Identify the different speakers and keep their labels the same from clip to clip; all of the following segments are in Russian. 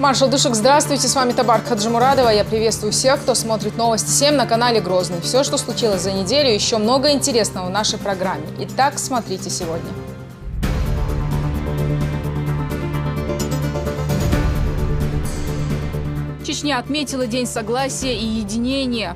Speaker 1: Маршал Душек, здравствуйте, с вами Табар Хаджимурадова. Я приветствую всех, кто смотрит Новости 7 на канале Грозный. Все, что случилось за неделю, еще много интересного в нашей программе. Итак, смотрите сегодня. Чечня отметила День согласия и единения.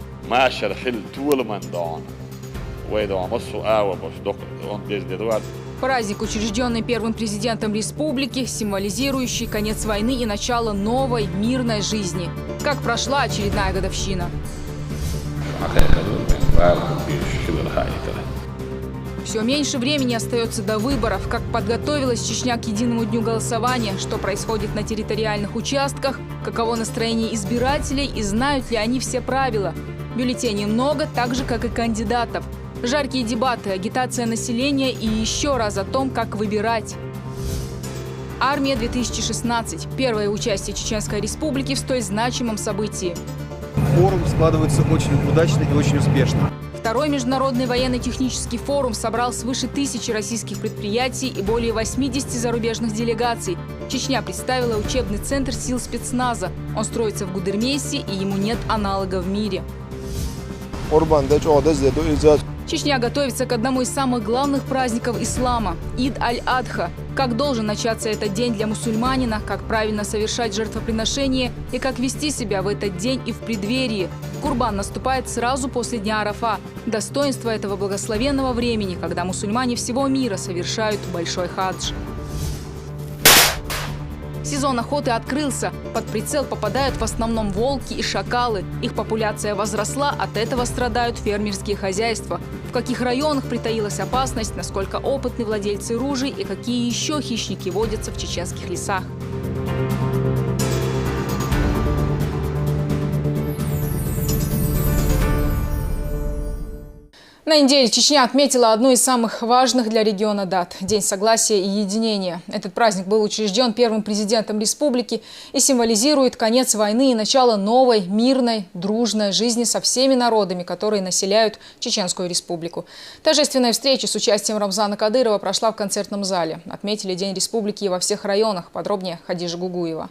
Speaker 1: Праздник, учрежденный первым президентом республики, символизирующий конец войны и начало новой мирной жизни. Как прошла очередная годовщина? Все меньше времени остается до выборов. Как подготовилась Чечня к единому дню голосования, что происходит на территориальных участках, каково настроение избирателей и знают ли они все правила. Бюллетеней много, так же, как и кандидатов. Жаркие дебаты, агитация населения и еще раз о том, как выбирать. Армия-2016. Первое участие Чеченской Республики в столь значимом событии.
Speaker 2: Форум складывается очень удачно и очень успешно.
Speaker 1: Второй международный военно-технический форум собрал свыше 1000 российских предприятий и более 80 зарубежных делегаций. Чечня представила учебный центр сил спецназа. Он строится в Гудермесе, и ему нет аналога в мире. Чечня готовится к одному из самых главных праздников ислама – Ид-аль-Адха. Как должен начаться этот день для мусульманина, как правильно совершать жертвоприношение и как вести себя в этот день и в преддверии. Курбан наступает сразу после дня Арафа. Достоинство этого благословенного времени, когда мусульмане всего мира совершают большой хадж. Сезон охоты открылся. Под прицел попадают в основном волки и шакалы. Их популяция возросла, от этого страдают фермерские хозяйства. В каких районах притаилась опасность, насколько опытны владельцы ружей и какие еще хищники водятся в чеченских лесах. На неделе Чечня отметила одну из самых важных для региона дат – День согласия и единения. Этот праздник был учрежден первым президентом республики и символизирует конец войны и начало новой, мирной, дружной жизни со всеми народами, которые населяют Чеченскую республику. Торжественная встреча с участием Рамзана Кадырова прошла в концертном зале. Отметили День республики и во всех районах. Подробнее Хадижа Гугуева.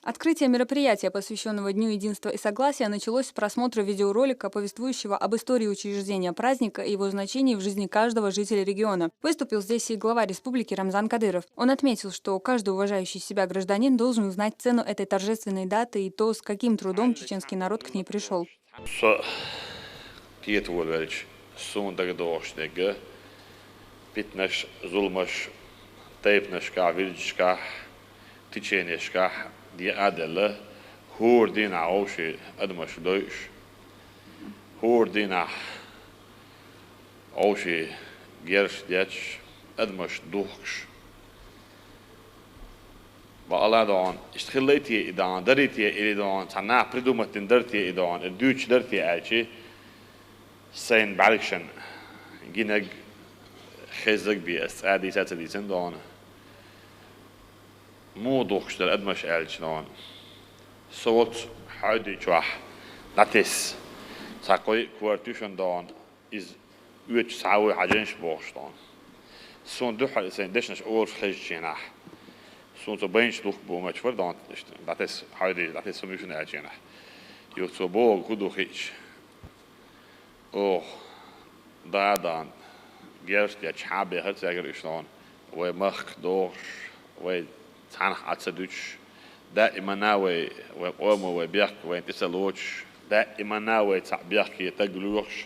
Speaker 3: Открытие мероприятия, посвященного Дню единства и согласия, началось с просмотра видеоролика, повествующего об истории учреждения праздника и его значении в жизни каждого жителя региона. Выступил здесь и глава республики Рамзан Кадыров. Он отметил, что каждый уважающий себя гражданин должен узнать цену этой торжественной даты и то, с каким трудом чеченский народ к ней пришел.
Speaker 4: Die adele hoordina oshi admash deutsch hoordina oshi gerstjach admash duchs Baaladon is geleti idan dariti idan sana pridumatin darti idan deutsch darti achi sein balikshan ginag khizag bias adi satadisen don مو دوخشتر أدمش ألشنون صوت حادي جوح نتس ساقوي كوارتوشن دون إز ويش ساوي حاجنش بوخشتون سون دوح الإنسان دشنش أول خيج جناح سون تبينش دوخ بومش فردون نتس حادي نتس سميشن ألشناح يوتو بوغ كودو خيج أوه دادان جرست يا شعبي هرتساجر إشتون ومخ دوخ و تانخ عتسدوش دائما ناوي وقوم وبيحك وين تسلوش دائما ناوي تعبيحك يتقلوش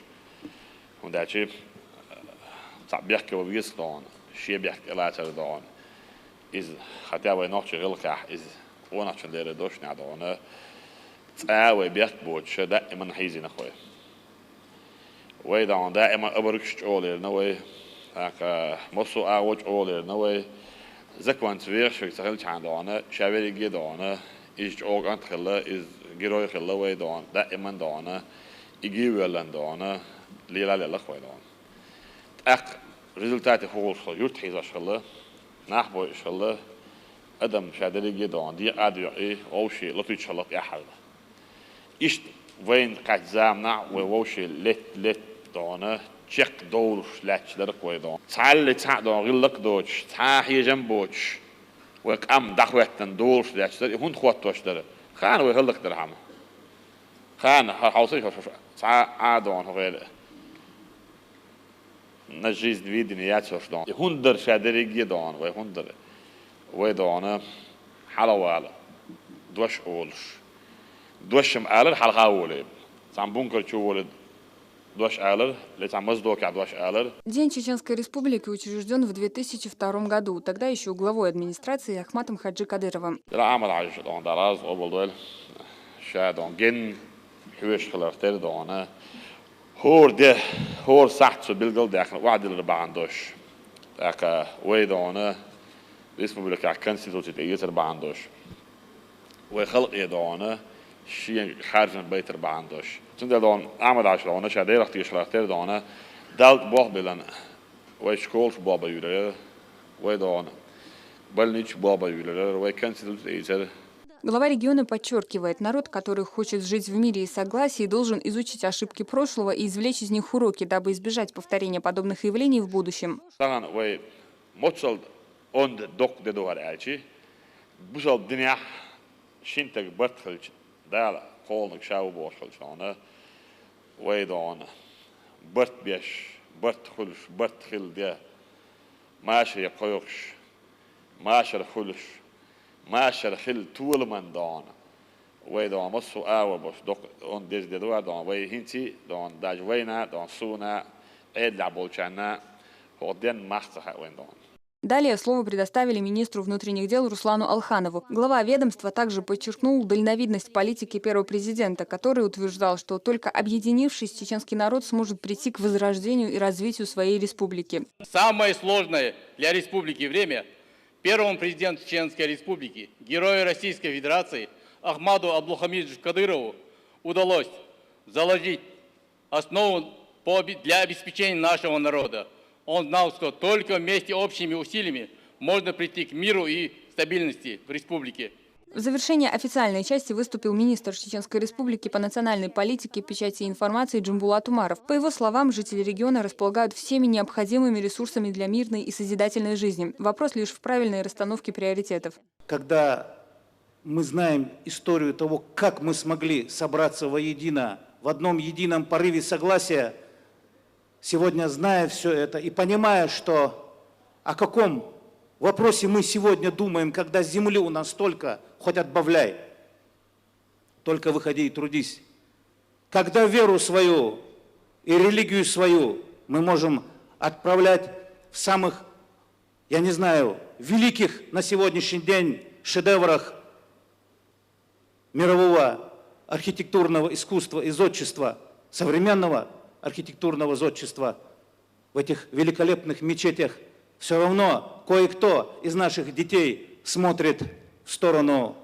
Speaker 4: وده شيء تعبيحك وبيصدون شيء بيحك لا تردون إذ خطاوي نوتش غلقح إذ ونوتش لير دوش نعدونه تعاوي بيحك بوتش دائما حيزي نخوي ويدون دائما أبركش أولير نوي هكا مصو أوج أولير نوي زكوان تفير شو يستخدم عندنا شابير جدانا إيش أوقات خلا إز جراي خلا ويدان دائما دانا يجيب لندانا ليلا ليلا خويدان أق ريزلتات هول خلا يرت حيزاش خلا نحبو خلا أدم شادر جدان دي أدري أو شيء لا تيجي يحل إيش وين قد زامنا ووشي لت دانا شق دورش لاتش درك ويدان تعال تعال غلق دوش تعال جنبوش وكم دعوتن دولش ده هون خواتوش ده خان ويهلك درهم خان حوصي عادون غير نجيز دفيد نيات شوش دون هندر شادريجي دون وهندر ويدون حلوال دوش أولش دوشم آلر حلقة أولي سام بونكر شو ولد دوش آلر لسام مزدوك دوش آلر.
Speaker 3: День Чеченской Республики учрежден в 2002 году, тогда еще главой администрации Ахматом Хаджи Кадыровым.
Speaker 4: لا عمل عايش دون دراز قبل دول شادون جن حوش خلارتر دونه هور ساعت سو بالقل داخل وعد اللي بعندوش داك ويدونه ريسبوبليكا كونستيتوسيت يتر بعندوش وخلق يدونه شيء خارج من بيت بعندوش تند دون عمل عاش دونه شادير اختي خلارتر دونه دالت بوخ بلن ويشكولش بابا يولر ويدونه بلنيش بابا يولر ويكونستيتوسيت يتر.
Speaker 3: Глава региона подчеркивает, народ, который хочет жить в мире и согласии, должен изучить ошибки прошлого и извлечь из них уроки, дабы избежать повторения подобных явлений в будущем.
Speaker 4: ماشر خل طول من دان ويدان مصو آور باش دق اون دز ددوار دان وي هنتي دان داجوينا دان سونا عيد لعبولشانا هودين مخصح وين دان.
Speaker 3: Далее слово предоставили министру внутренних дел Руслану Алханову. Глава ведомства также подчеркнул дальновидность политики первого президента, который утверждал, что только объединившись, чеченский народ сможет прийти к возрождению и развитию своей республики.
Speaker 5: Самое сложное для республики время первому президенту Чеченской Республики, герою Российской Федерации Ахмаду Абдулхамидовичу Кадырову удалось заложить основу для обеспечения нашего народа. Он знал, что только вместе общими усилиями можно прийти к миру и стабильности в республике.
Speaker 3: В завершении официальной части выступил министр Чеченской Республики по национальной политике, печати и информации Джамбулат Умаров. По его словам, жители региона располагают всеми необходимыми ресурсами для мирной и созидательной жизни. Вопрос лишь в правильной расстановке приоритетов.
Speaker 6: Когда мы знаем историю того, как мы смогли собраться воедино, в одном едином порыве согласия, сегодня зная все это и понимая, что о каком вопросе мы сегодня думаем, когда земли у нас столько, хоть отбавляй, только выходи и трудись. Когда веру свою и религию свою мы можем отправлять в самых, я не знаю, великих на сегодняшний день шедеврах мирового архитектурного искусства и зодчества, современного архитектурного зодчества в этих великолепных мечетях, все равно кое-кто из наших детей смотрит в сторону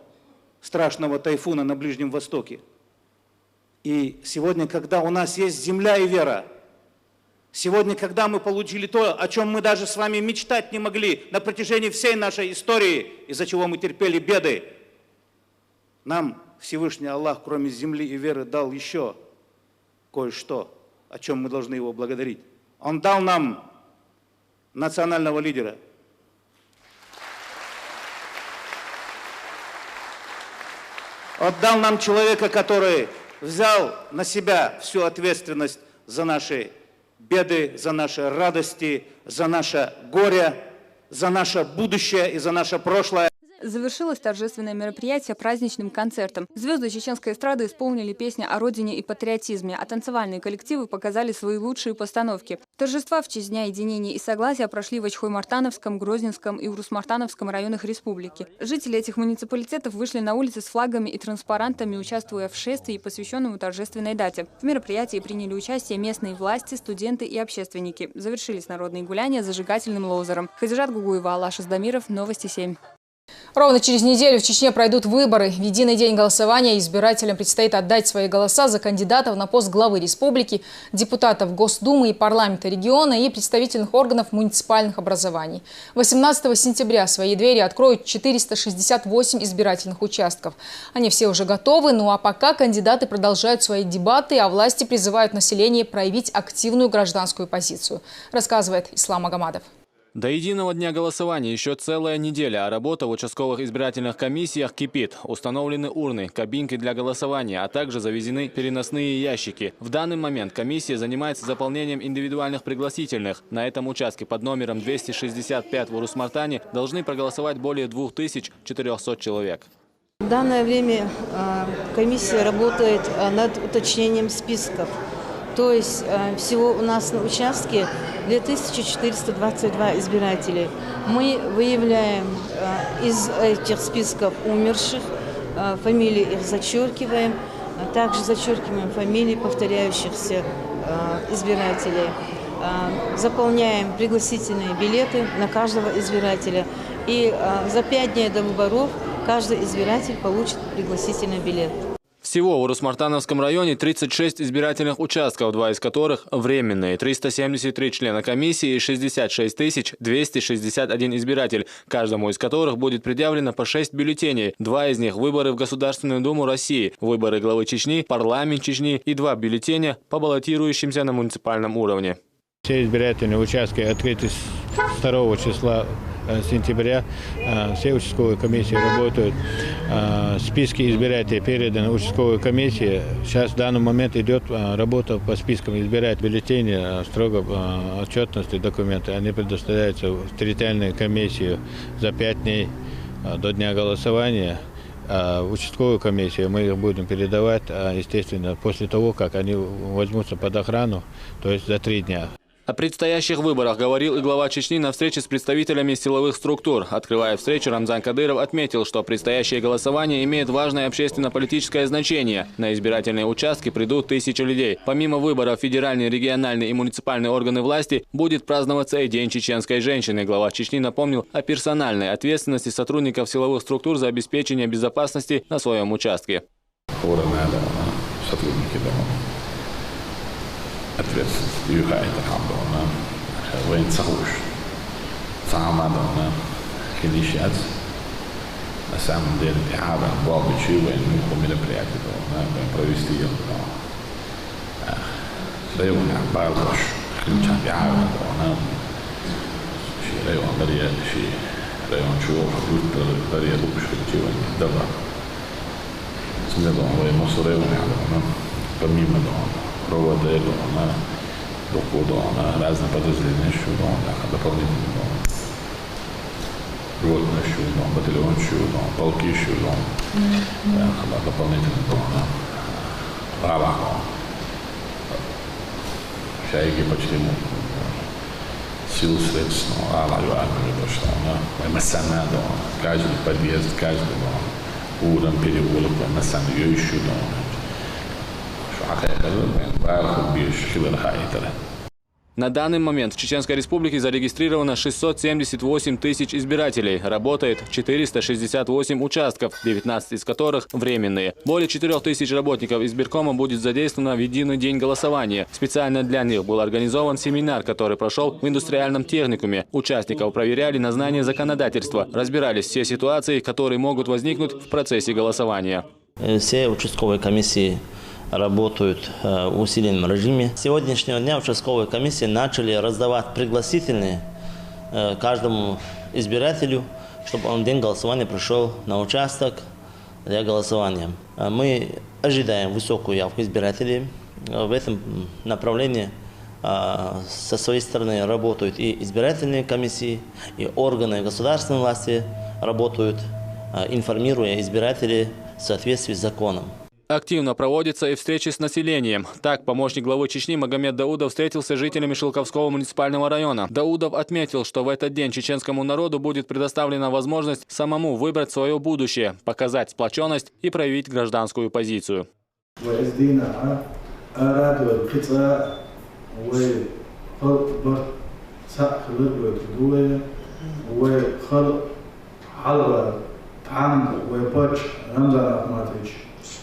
Speaker 6: страшного тайфуна на Ближнем Востоке. И сегодня, когда у нас есть земля и вера, сегодня, когда мы получили то, о чем мы даже с вами мечтать не могли на протяжении всей нашей истории, из-за чего мы терпели беды, нам Всевышний Аллах, кроме земли и веры, дал еще кое-что, о чем мы должны его благодарить. Он дал нам национального лидера. Он дал нам человека, который взял на себя всю ответственность за наши беды, за наши радости, за наше горе, за наше будущее и за наше прошлое.
Speaker 3: Завершилось торжественное мероприятие праздничным концертом. Звезды чеченской эстрады исполнили песни о родине и патриотизме, а танцевальные коллективы показали свои лучшие постановки. Торжества в честь Дня единения и согласия прошли в Ачхой-Мартановском, Грозненском и Урус-Мартановском районах республики. Жители этих муниципалитетов вышли на улицы с флагами и транспарантами, участвуя в шествии, посвященному торжественной дате. В мероприятии приняли участие местные власти, студенты и общественники. Завершились народные гуляния зажигательным лозером. Хадижат Гугуева, Алаш Аздамиров, Новости 7.
Speaker 1: Ровно через неделю в Чечне пройдут выборы. В единый день голосования избирателям предстоит отдать свои голоса за кандидатов на пост главы республики, депутатов Госдумы и парламента региона и представительных органов муниципальных образований. 18 сентября свои двери откроют 468 избирательных участков. Они все уже готовы, ну а пока кандидаты продолжают свои дебаты, а власти призывают население проявить активную гражданскую позицию, рассказывает Ислам Магомадов.
Speaker 7: До единого дня голосования еще целая неделя, а работа в участковых избирательных комиссиях кипит. Установлены урны, кабинки для голосования, а также завезены переносные ящики. В данный момент комиссия занимается заполнением индивидуальных пригласительных. На этом участке под номером 265 в Урус-Мартане должны проголосовать более 2400 человек.
Speaker 8: В данное время комиссия работает над уточнением списков. То есть всего у нас на участке 2422 избирателей. Мы выявляем из этих списков умерших, фамилии их зачеркиваем, также зачеркиваем фамилии повторяющихся избирателей. Заполняем пригласительные билеты на каждого избирателя. И за 5 дней до выборов каждый избиратель получит пригласительный билет.
Speaker 7: Всего в Урус-Мартановском районе 36 избирательных участков, 2 из которых временные, 373 члена комиссии и 66 261 избиратель, каждому из которых будет предъявлено по 6 бюллетеней. 2 из них – выборы в Государственную Думу России, выборы главы Чечни, парламент Чечни и 2 бюллетеня по баллотирующимся на муниципальном уровне.
Speaker 9: Все избирательные участки открыты с 2 числа сентября. Все участковые комиссии работают. Списки избирателей переданы участковой комиссии. Сейчас в данный момент идет работа по спискам избирателей. Бюллетени, строго отчетности, документы, они предоставляются в территориальную комиссию за 5 дней до дня голосования. В участковую комиссию мы их будем передавать, естественно, после того, как они возьмутся под охрану, то есть за 3 дня.
Speaker 7: О предстоящих выборах говорил и глава Чечни на встрече с представителями силовых структур. Открывая встречу, Рамзан Кадыров отметил, что предстоящее голосование имеет важное общественно-политическое значение. На избирательные участки придут тысячи людей. Помимо выборов федеральные, региональные и муниципальные органы власти будет праздноваться и День чеченской женщины. Глава Чечни напомнил о персональной ответственности сотрудников силовых структур за обеспечение безопасности на своем участке.
Speaker 4: Ответственность юхайта хамдона, военцахуш, самадона, хилищац. На самом деле, я был бы чувствовать, мы мероприятие провести его. Район Барлош, хилищан бягана, район Дарья, район Чуов, Дарья Лукашка, чувствовать, добро. Смело, военносу район, помимо дома. Проводы, разные подразделения, дополнительные, ротные, батальон, полки, дополнительные, права, шайги почти сил средств, каждый подъезд, каждый уровень переводов, еще
Speaker 7: На данный момент в Чеченской Республике зарегистрировано 678 тысяч избирателей. Работает 468 участков, 19 из которых временные. Более 4 тысяч работников избиркома будет задействовано в единый день голосования. Специально для них был организован семинар, который прошел в индустриальном техникуме. Участников проверяли на знание законодательства. Разбирались все ситуации, которые могут возникнуть в процессе голосования.
Speaker 10: Все участковые комиссии работают в усиленном режиме. С сегодняшнего дня участковые комиссии начали раздавать пригласительные каждому избирателю, чтобы он в день голосования пришел на участок для голосования. Мы ожидаем высокую явку избирателей. В этом направлении со своей стороны работают и избирательные комиссии, и органы государственной власти работают, информируя избирателей в соответствии с законом.
Speaker 7: Активно проводятся и встречи с населением. Так, помощник главы Чечни Магомед Даудов встретился с жителями Шелковского муниципального района. Даудов отметил, что в этот день чеченскому народу будет предоставлена возможность самому выбрать свое будущее, показать сплоченность и проявить гражданскую позицию.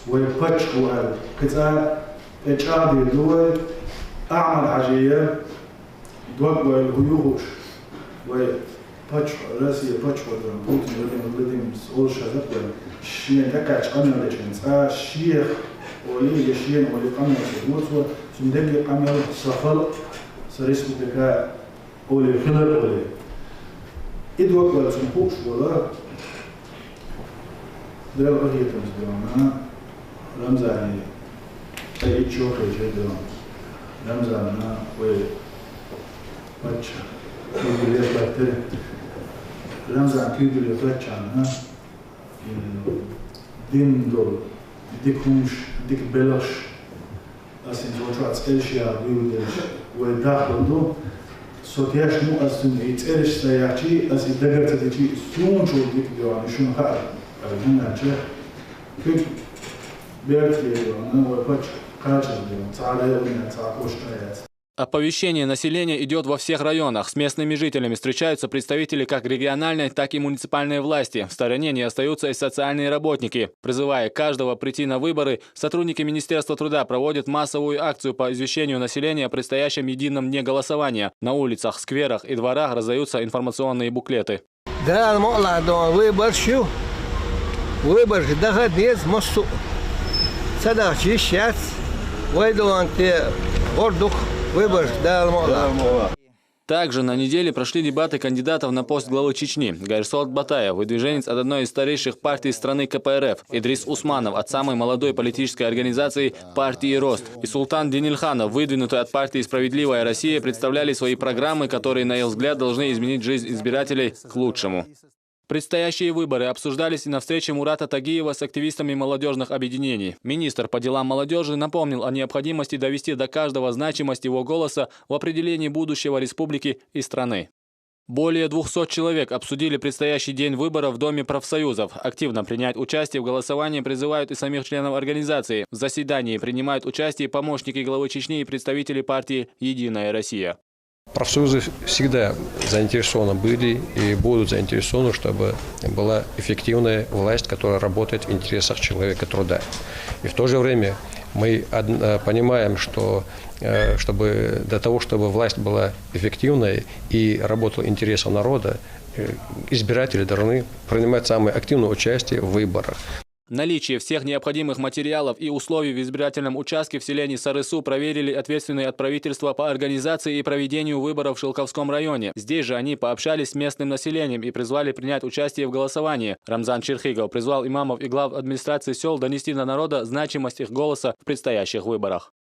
Speaker 11: ويبتش وقال كذا اتشادي دول أعمل حاجية دوق والهيوش ويبتش راسي يبتش ودرم بوتين ودرم سؤال شذب شيء دكتش قمنا لجنس شيخ ولي يشين ولي قمنا سبوت وسندقي قمنا سفل سريسكو بكا ولي خلر ولي إدوك ولا سنقوش ولا ده قضية مزدوانة رمزاني أي شوخ جدا رمزانة و بچه كيدلي باتر رمزان كيدلي بچانا دين دول ديكونش ديك بلاش أسين توجعت إلشيا بيودش وداخل دو صوتياش مو أصلا يتقلش سياحتي أسي دقرت تجي سون شو ديك ديوان شون خال هنا جه كيف بيرت ديوان وبچ كاجل ديوان تعالى يومنا تعاقوش تايات.
Speaker 7: Оповещение населения идет во всех районах. С местными жителями встречаются представители как региональной, так и муниципальной власти. В стороне не остаются и социальные работники. Призывая каждого прийти на выборы, сотрудники Министерства труда проводят массовую акцию по извещению населения о предстоящем едином дне голосования. На улицах, скверах и дворах раздаются информационные буклеты. Также на неделе прошли дебаты кандидатов на пост главы Чечни. Гайрсолт Батаев, выдвиженец от одной из старейших партий страны КПРФ, Идрис Усманов от самой молодой политической организации партии «Рост» и Султан Денильханов, выдвинутый от партии «Справедливая Россия», представляли свои программы, которые, на их взгляд, должны изменить жизнь избирателей к лучшему. Предстоящие выборы обсуждались и на встрече Мурата Тагиева с активистами молодежных объединений. Министр по делам молодежи напомнил о необходимости довести до каждого значимость его голоса в определении будущего республики и страны. Более 200 человек обсудили предстоящий день выборов в Доме профсоюзов. Активно принять участие в голосовании призывают и самих членов организации. В заседании принимают участие помощники главы Чечни и представители партии «Единая Россия».
Speaker 12: Профсоюзы всегда заинтересованы были и будут заинтересованы, чтобы была эффективная власть, которая работает в интересах человека труда. И в то же время мы понимаем, что для того, чтобы власть была эффективной и работала в интересах народа, избиратели должны принимать самое активное участие в выборах.
Speaker 7: Наличие всех необходимых материалов и условий в избирательном участке в селении Сарысу проверили ответственные от правительства по организации и проведению выборов в Шелковском районе. Здесь же они пообщались с местным населением и призвали принять участие в голосовании. Рамзан Черхигов призвал имамов и глав администрации сел донести до народа значимость их голоса в предстоящих выборах.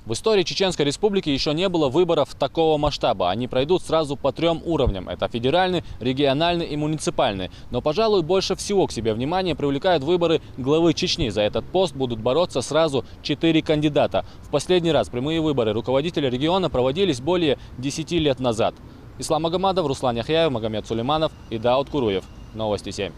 Speaker 7: В истории Чеченской Республики еще не было выборов такого масштаба. Они пройдут сразу по 3 уровням. Это федеральный, региональный и муниципальный. Но, пожалуй, больше всего к себе внимание привлекают выборы главы Чечни. За этот пост будут бороться сразу 4 кандидата. В последний раз прямые выборы руководителя региона проводились более 10 лет назад. Ислам Магомадов, Руслан Яхяев, Магомед Сулейманов и Дауд Куруев. Новости 7.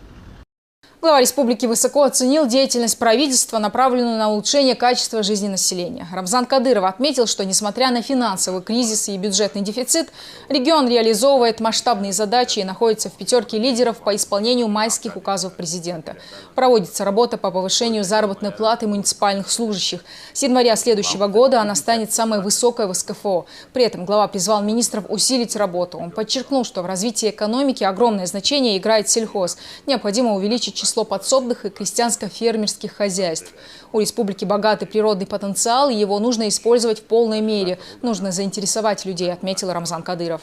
Speaker 1: Глава республики высоко оценил деятельность правительства, направленную на улучшение качества жизни населения. Рамзан Кадыров отметил, что несмотря на финансовый кризис и бюджетный дефицит, регион реализовывает масштабные задачи и находится в 5 лидеров по исполнению майских указов президента. Проводится работа по повышению заработной платы муниципальных служащих. С января следующего года она станет самой высокой в СКФО. При этом глава призвал министров усилить работу. Он подчеркнул, что в развитии экономики огромное значение играет сельхоз. Необходимо увеличить число подсобных и крестьянско-фермерских хозяйств. У республики богатый природный потенциал, и его нужно использовать в полной мере. Нужно заинтересовать людей, отметил Рамзан Кадыров.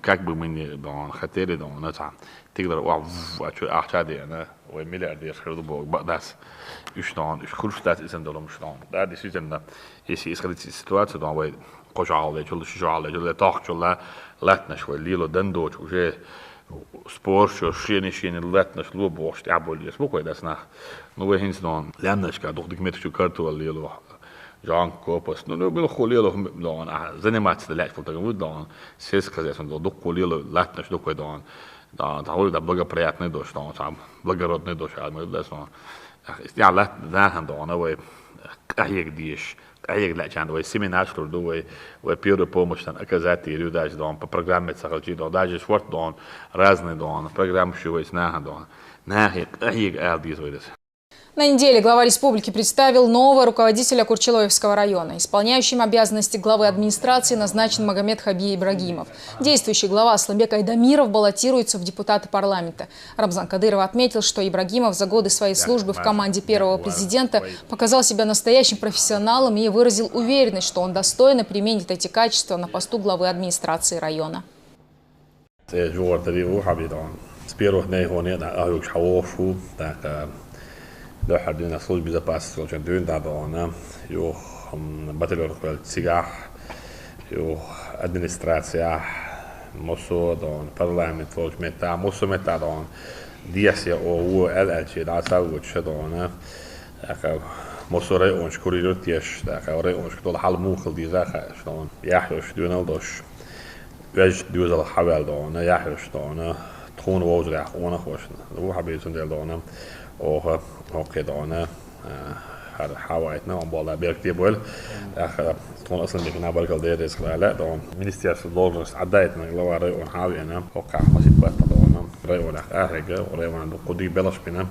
Speaker 4: Как бы мы ни хотели, тигр ахчады, миллиарды das ich kurstaat is en dolomstaan. Daar is een is situatie dan wij kojaal, jullie toch jullie letnas, wij lilo dendo, je sport, je letnas loopbost, abol, je spook wij dat na. Nu wij hins dan letnas gaat toch dik met je kartu lilo. Jan Kopas, nu wil golelo dan, zanimaat de lijst voor te gaan dan, zes gezegd van dat golelo letnas doe wij dan. Dan hoor dat благоприятный дождь, там благородный дождь, а мы das noch. Ja, let daar dan, wij krijg dies, krijg laat aan, wij seminars doen, wij peer помощь dan, оказати людей dan, по программе сахалчи dan, даже спорт dan, разные dan, программы что wij na dan, na krijg al dies wij.
Speaker 1: На неделе глава республики представил нового руководителя Курчелоевского района. Исполняющим обязанности главы администрации назначен Магомед Хаби Ибрагимов. Действующий глава Асланбек Айдамиров баллотируется в депутаты парламента. Рамзан Кадыров отметил, что Ибрагимов за годы своей службы в команде первого президента показал себя настоящим профессионалом и выразил уверенность, что он достойно применит эти качества на посту главы администрации района.
Speaker 4: لو حابين نصل بزباس عشان دون دادونا يو باتلور كل سياح يو أدمنستراسيا موسو دون برلمان فوج متا موسو متا دون دياسيا أو الأشياء ده سووا شدونا موسو رأيونش كوريدور تيش ده رأيونش كتول حال موخل دي زاخ شلون يحيوش دون الدش وج دوز الحوال دونا يحيوش دونا تكون ووزع وانا خوشنا هو حبيتون دل دونا och dana har hawaii na bolla berkti bol تكون اصلا بيكنا بركل دير اسرائيل دون مينستير لوجس عدايت من لواري ونحاوي انا وقع حسيت بقى دون رايونا اهرجه ورايونا قدي بلاش بنا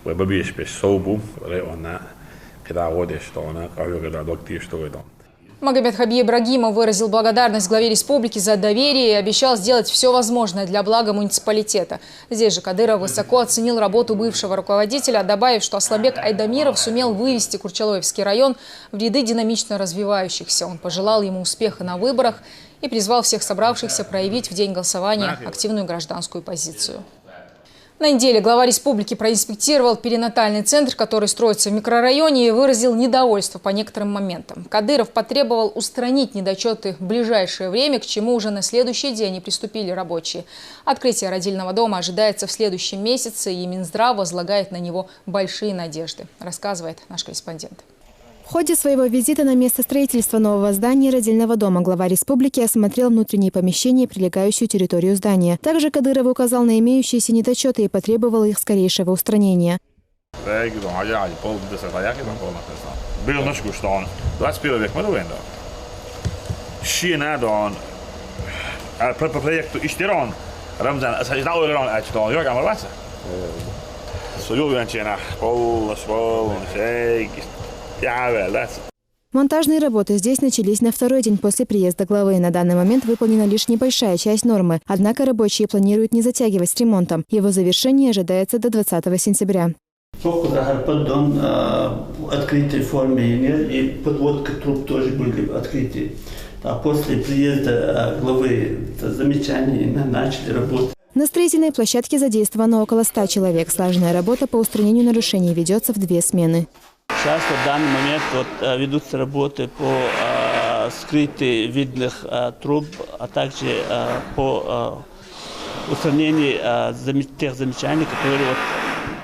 Speaker 4: وببيش بيش صوبو رايونا كده عودش دون قالوا كده دكتور что دون.
Speaker 1: Магомед Хаби Ибрагимов выразил благодарность главе республики за доверие и обещал сделать все возможное для блага муниципалитета. Здесь же Кадыров высоко оценил работу бывшего руководителя, добавив, что Асланбек Айдамиров сумел вывести Курчелоевский район в ряды динамично развивающихся. Он пожелал ему успеха на выборах и призвал всех собравшихся проявить в день голосования активную гражданскую позицию. На неделе глава республики проинспектировал перинатальный центр, который строится в микрорайоне, и выразил недовольство по некоторым моментам. Кадыров потребовал устранить недочеты в ближайшее время, к чему уже на следующий день и приступили рабочие. Открытие родильного дома ожидается в следующем месяце, и Минздрав возлагает на него большие надежды, рассказывает наш корреспондент.
Speaker 13: В ходе своего визита на место строительства нового здания родильного дома глава республики осмотрел внутренние помещения и прилегающую территорию здания. Также Кадыров указал на имеющиеся недочеты и потребовал их скорейшего устранения. Монтажные работы здесь начались на второй день после приезда главы. На данный момент выполнена лишь небольшая часть нормы. Однако рабочие планируют не затягивать с ремонтом. Его завершение ожидается до 20 сентября.
Speaker 14: Открытие формы и подводка труб тоже были открыты. А после приезда главы замечания начали работать.
Speaker 13: На строительной площадке задействовано около 100 человек. Слаженная работа по устранению нарушений ведется в 2 смены.
Speaker 14: Сейчас, в данный момент, ведутся работы по скрытию видных труб, а также по устранению тех замечаний, которые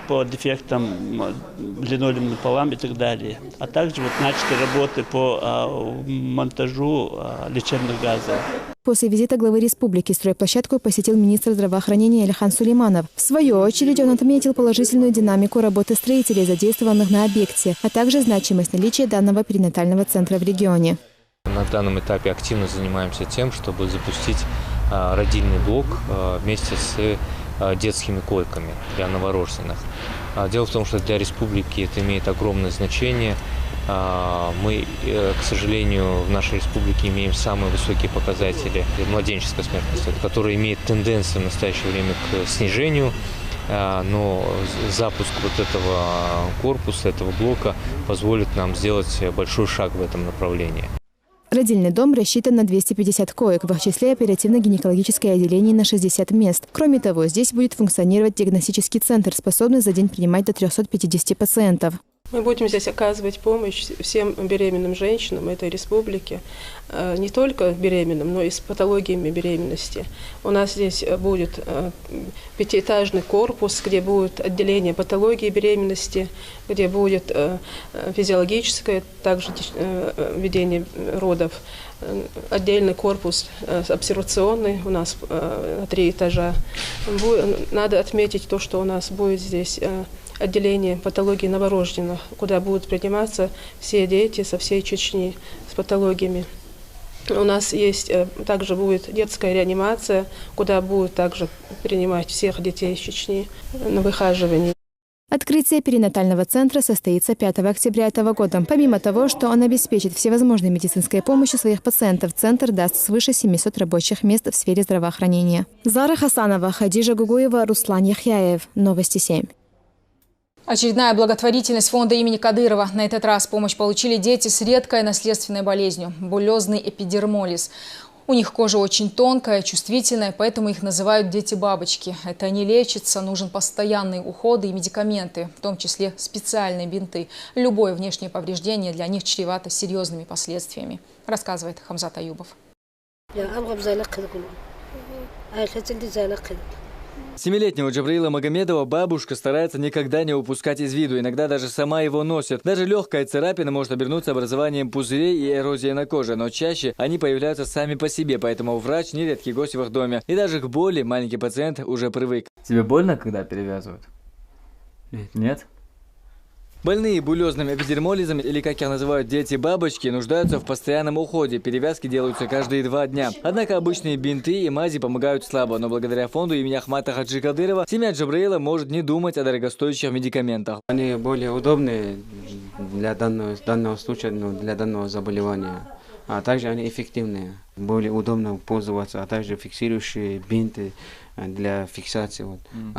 Speaker 14: по дефектам линолеумным полам и так далее. А также начаты работы по монтажу лечебных газов.
Speaker 13: После визита главы республики стройплощадку посетил министр здравоохранения Ильхан Сулейманов. В свою очередь он отметил положительную динамику работы строителей, задействованных на объекте, а также значимость наличия данного перинатального центра в регионе.
Speaker 15: На данном этапе активно занимаемся тем, чтобы запустить родильный блок вместе с детскими койками для новорожденных. Дело в том, что для республики это имеет огромное значение. Мы, к сожалению, в нашей республике имеем самые высокие показатели младенческой смертности, которая имеет тенденцию в настоящее время к снижению, но запуск этого корпуса, этого блока позволит нам сделать большой шаг в этом направлении.
Speaker 13: Родильный дом рассчитан на 250 коек, в их числе оперативно-гинекологическое отделение на 60 мест. Кроме того, здесь будет функционировать диагностический центр, способный за день принимать до 350 пациентов.
Speaker 16: Мы будем здесь оказывать помощь всем беременным женщинам этой республики, не только беременным, но и с патологиями беременности. У нас здесь будет 5-этажный корпус, где будет отделение патологии беременности, где будет физиологическое, также ведение родов. Отдельный корпус обсервационный у нас на 3 этажа. Надо отметить то, что у нас будет здесь отделение патологии новорожденных, куда будут приниматься все дети со всей Чечни с патологиями. У нас есть также будет детская реанимация, куда будут также принимать всех детей из Чечни на выхаживание.
Speaker 13: Открытие Открытие перинатального центра состоится 5 октября этого года. Помимо того, что он обеспечит всевозможной медицинской помощью своих пациентов, центр даст свыше 700 рабочих мест в сфере здравоохранения. Зара Хасанова, Хадижа Гугуева, Руслан Яхяев. Новости 7.
Speaker 1: Очередная благотворительность фонда имени Кадырова. На этот раз помощь получили дети с редкой наследственной болезнью – буллезный эпидермолиз. У них кожа очень тонкая, чувствительная, поэтому их называют дети-бабочки. Это не лечится, нужен постоянный уход и медикаменты, в том числе специальные бинты. Любое внешнее повреждение для них чревато серьезными последствиями, рассказывает Хамзат Аюбов.
Speaker 17: Семилетнего Джабраила Магомедова бабушка старается никогда не упускать из виду, иногда даже сама его носит. Даже легкая царапина может обернуться образованием пузырей и эрозией на коже, но чаще они появляются сами по себе, поэтому врач нередкий гость в их доме. И даже к боли маленький пациент уже привык.
Speaker 18: Тебе больно, когда перевязывают? Нет?
Speaker 17: Больные буллезным эпидермолизом, или как их называют дети-бабочки, нуждаются в постоянном уходе. Перевязки делаются каждые 2 дня. Однако обычные бинты и мази помогают слабо, но благодаря фонду имени Ахмата Хаджи Кадырова семья Джабраила может не думать о дорогостоящих медикаментах.
Speaker 19: Они более удобные для данного случая, для данного заболевания. А также они эффективные, более удобно пользоваться, а также фиксирующие бинты для фиксации.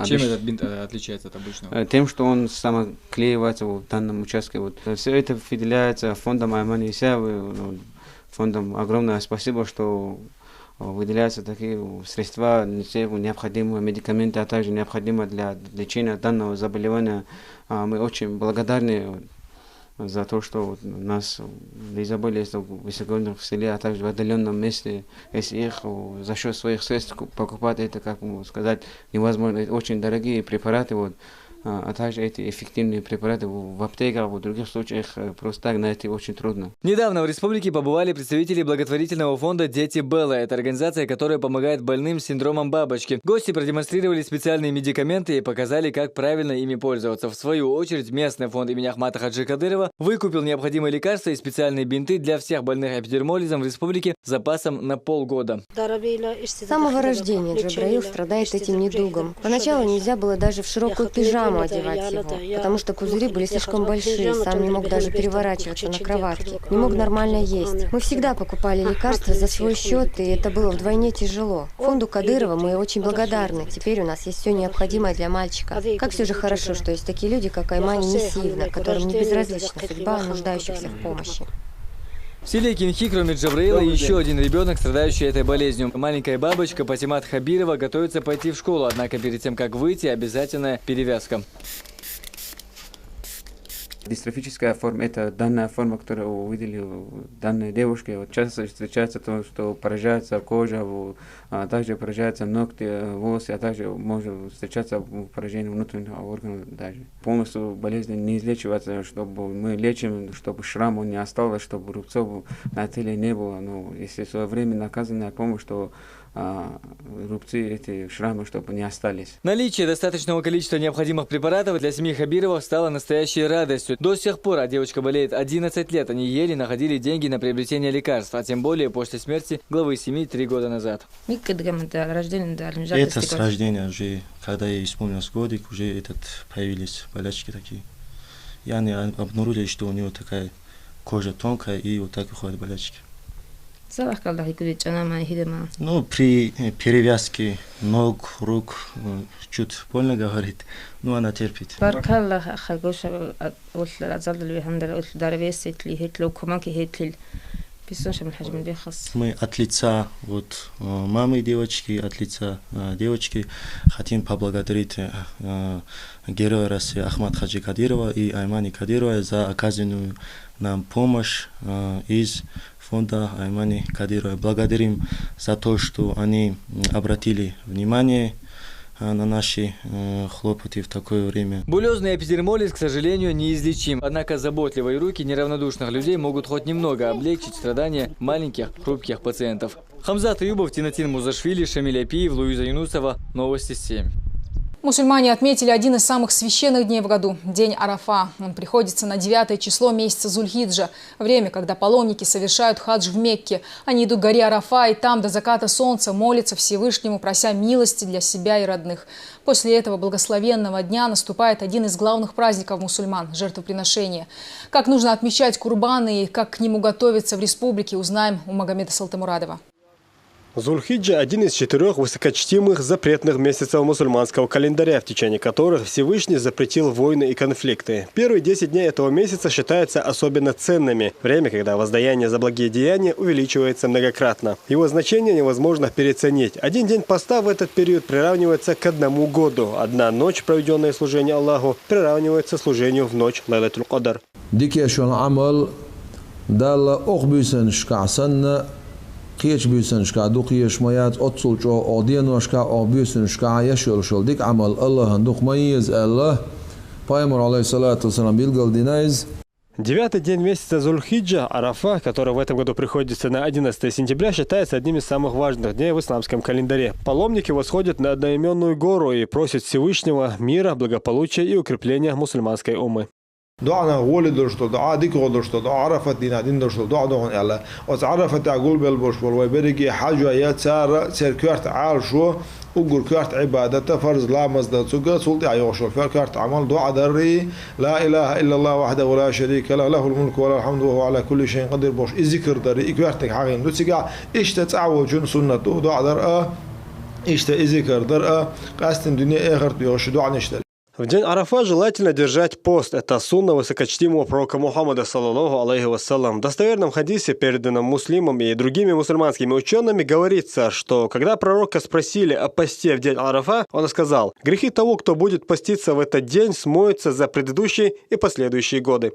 Speaker 17: Чем этот бинт отличается от обычного?
Speaker 19: Тем, что он самоклеивается в данном участке. Все это выделяется фондом Аймани Исаевой. Фондом огромное спасибо, что выделяются такие средства, необходимые медикаменты, а также необходимые для лечения данного заболевания. Мы очень благодарны за то, что у нас заболели в высокогорном селе, а также в отдаленном месте, если их за счет своих средств покупать, это, как сказать, невозможно. Это очень дорогие препараты, а также эти эффективные препараты в аптеках, в других случаях просто так найти очень трудно.
Speaker 17: Недавно в республике побывали представители благотворительного фонда «Дети Белла». Это организация, которая помогает больным с синдромом бабочки. Гости продемонстрировали специальные медикаменты и показали, как правильно ими пользоваться. В свою очередь, местный фонд имени Ахмата Хаджи Кадырова выкупил необходимые лекарства и специальные бинты для всех больных эпидермолизом в республике с запасом на полгода.
Speaker 20: С самого рождения Джабраил страдает этим недугом. Поначалу нельзя было даже в широкую пижаму одевать его, потому что пузыри были слишком большие, сам не мог даже переворачиваться на кроватке, не мог нормально есть. Мы всегда покупали лекарства за свой счет, и это было вдвойне тяжело. Фонду Кадырова мы очень благодарны. Теперь у нас есть все необходимое для мальчика. Как все же хорошо, что есть такие люди, как Аймани Несиевна, которым не безразлична судьба нуждающихся в помощи.
Speaker 17: В селе Кинхи, кроме Джабраила, еще один ребенок, страдающий этой болезнью. Маленькая бабочка Патимат Хабирова готовится пойти в школу, однако перед тем, как выйти, обязательная перевязка.
Speaker 19: Дистрофическая форма – это данная форма, которую увидели данной девушке. Часто встречается то, что поражается кожа, а также поражаются ногти, волосы, а также может встречаться поражение внутренних органов даже. Полностью болезнь не излечивается, чтобы мы лечим, чтобы шрама не осталось, чтобы рубцов на теле не было. Но если в свое время наказанная помощь, то рубцы, эти шрамы, чтобы не остались.
Speaker 17: Наличие достаточного количества необходимых препаратов для семьи Хабировых стало настоящей радостью. До сих пор, а девочка болеет 11 лет, они еле находили деньги на приобретение лекарств, а тем более после смерти главы семьи 3 года назад.
Speaker 10: Это с рождения уже, когда я исполнился годик, уже появились болячки такие. И они обнаружили, что у него такая кожа тонкая и вот так выходят болячки. Ну, при перевязке ног, рук чуть больно говорит, но она терпит. Мы от лица мамы девочки, от лица девочки хотим поблагодарить героя России Ахмат Хаджи Кадырова и Аймани Кадырова за оказанную нам помощь из фонда Аймани Кадырова. Благодарим за то, что они обратили внимание на наши хлопоты в такое время.
Speaker 17: Буллезный эпидермолиз, к сожалению, неизлечим. Однако заботливые руки неравнодушных людей могут хоть немного облегчить страдания маленьких, хрупких пациентов. Хамзат Аюбов, Тинатин Музашвили, Шамиль Апиев, Луиза Юнусова. Новости 7.
Speaker 1: Мусульмане отметили один из самых священных дней в году – День Арафа. Он приходится на 9 число месяца Зуль-Хиджа, время, когда паломники совершают хадж в Мекке. Они идут к горе Арафа и там до заката солнца молятся Всевышнему, прося милости для себя и родных. После этого благословенного дня наступает один из главных праздников мусульман – жертвоприношение. Как нужно отмечать курбаны и как к нему готовиться в республике, узнаем у Магомеда Салтымурадова.
Speaker 21: Зуль-Хиджа – один из 4 высокочтимых запретных месяцев мусульманского календаря, в течение которых Всевышний запретил войны и конфликты. Первые 10 дней этого месяца считаются особенно ценными. Время, когда воздаяние за благие деяния увеличивается многократно. Его значение невозможно переоценить. Один день поста в этот период приравнивается к 1 году. Одна ночь, проведенная в служении Аллаху, приравнивается служению в ночь Лайлатуль Кадар.
Speaker 22: قيش بيسن شكا دو قيش ميات أتصل جو أودين وشكا أو بيسن شكا يشول شول ديك عمل الله هندوق ميز الله Пайгамбар алейхиссалату вассалам билгал динайз.
Speaker 21: 9-й день месяца Зуль-Хиджа, Арафа, который в этом году приходится на 11 сентября, считается одним из самых важных дней в исламском календаре. Паломники восходят на одноименную гору и просят Всевышнего мира, благополучия и укрепления мусульманской уммы.
Speaker 23: دعنا ولد درشتو دعاء ديك درشتو دعاء عرفت دينا دين درشتو دعاء دعون الله وتعرفت عقول بالبوش والويبرجي حاجة يا سير كارت عال شو وقول كارت عبادة فرز لا مزد سجى سلطي عيوشو كارت عمل دعاء دري لا إله إلا الله وحده ولا شريك له له الملك وله الحمد وهو على كل شيء قدير بوش الذكر دري كارتك حقين دوتسجع إيش تتعوجون سنته دعاء در إيش تذكر در قاست الدنيا آخر يوش دعاء نشتري.
Speaker 21: В день Арафа желательно держать пост. Это сунна высокочтимого пророка Мухаммада, саллаллаху алейхи вассалам. В достоверном хадисе, переданном муслимам и другими мусульманскими учеными, говорится, что когда пророка спросили о посте в день Арафа, он сказал: грехи того, кто будет поститься в этот день, смоются за предыдущие и последующие годы.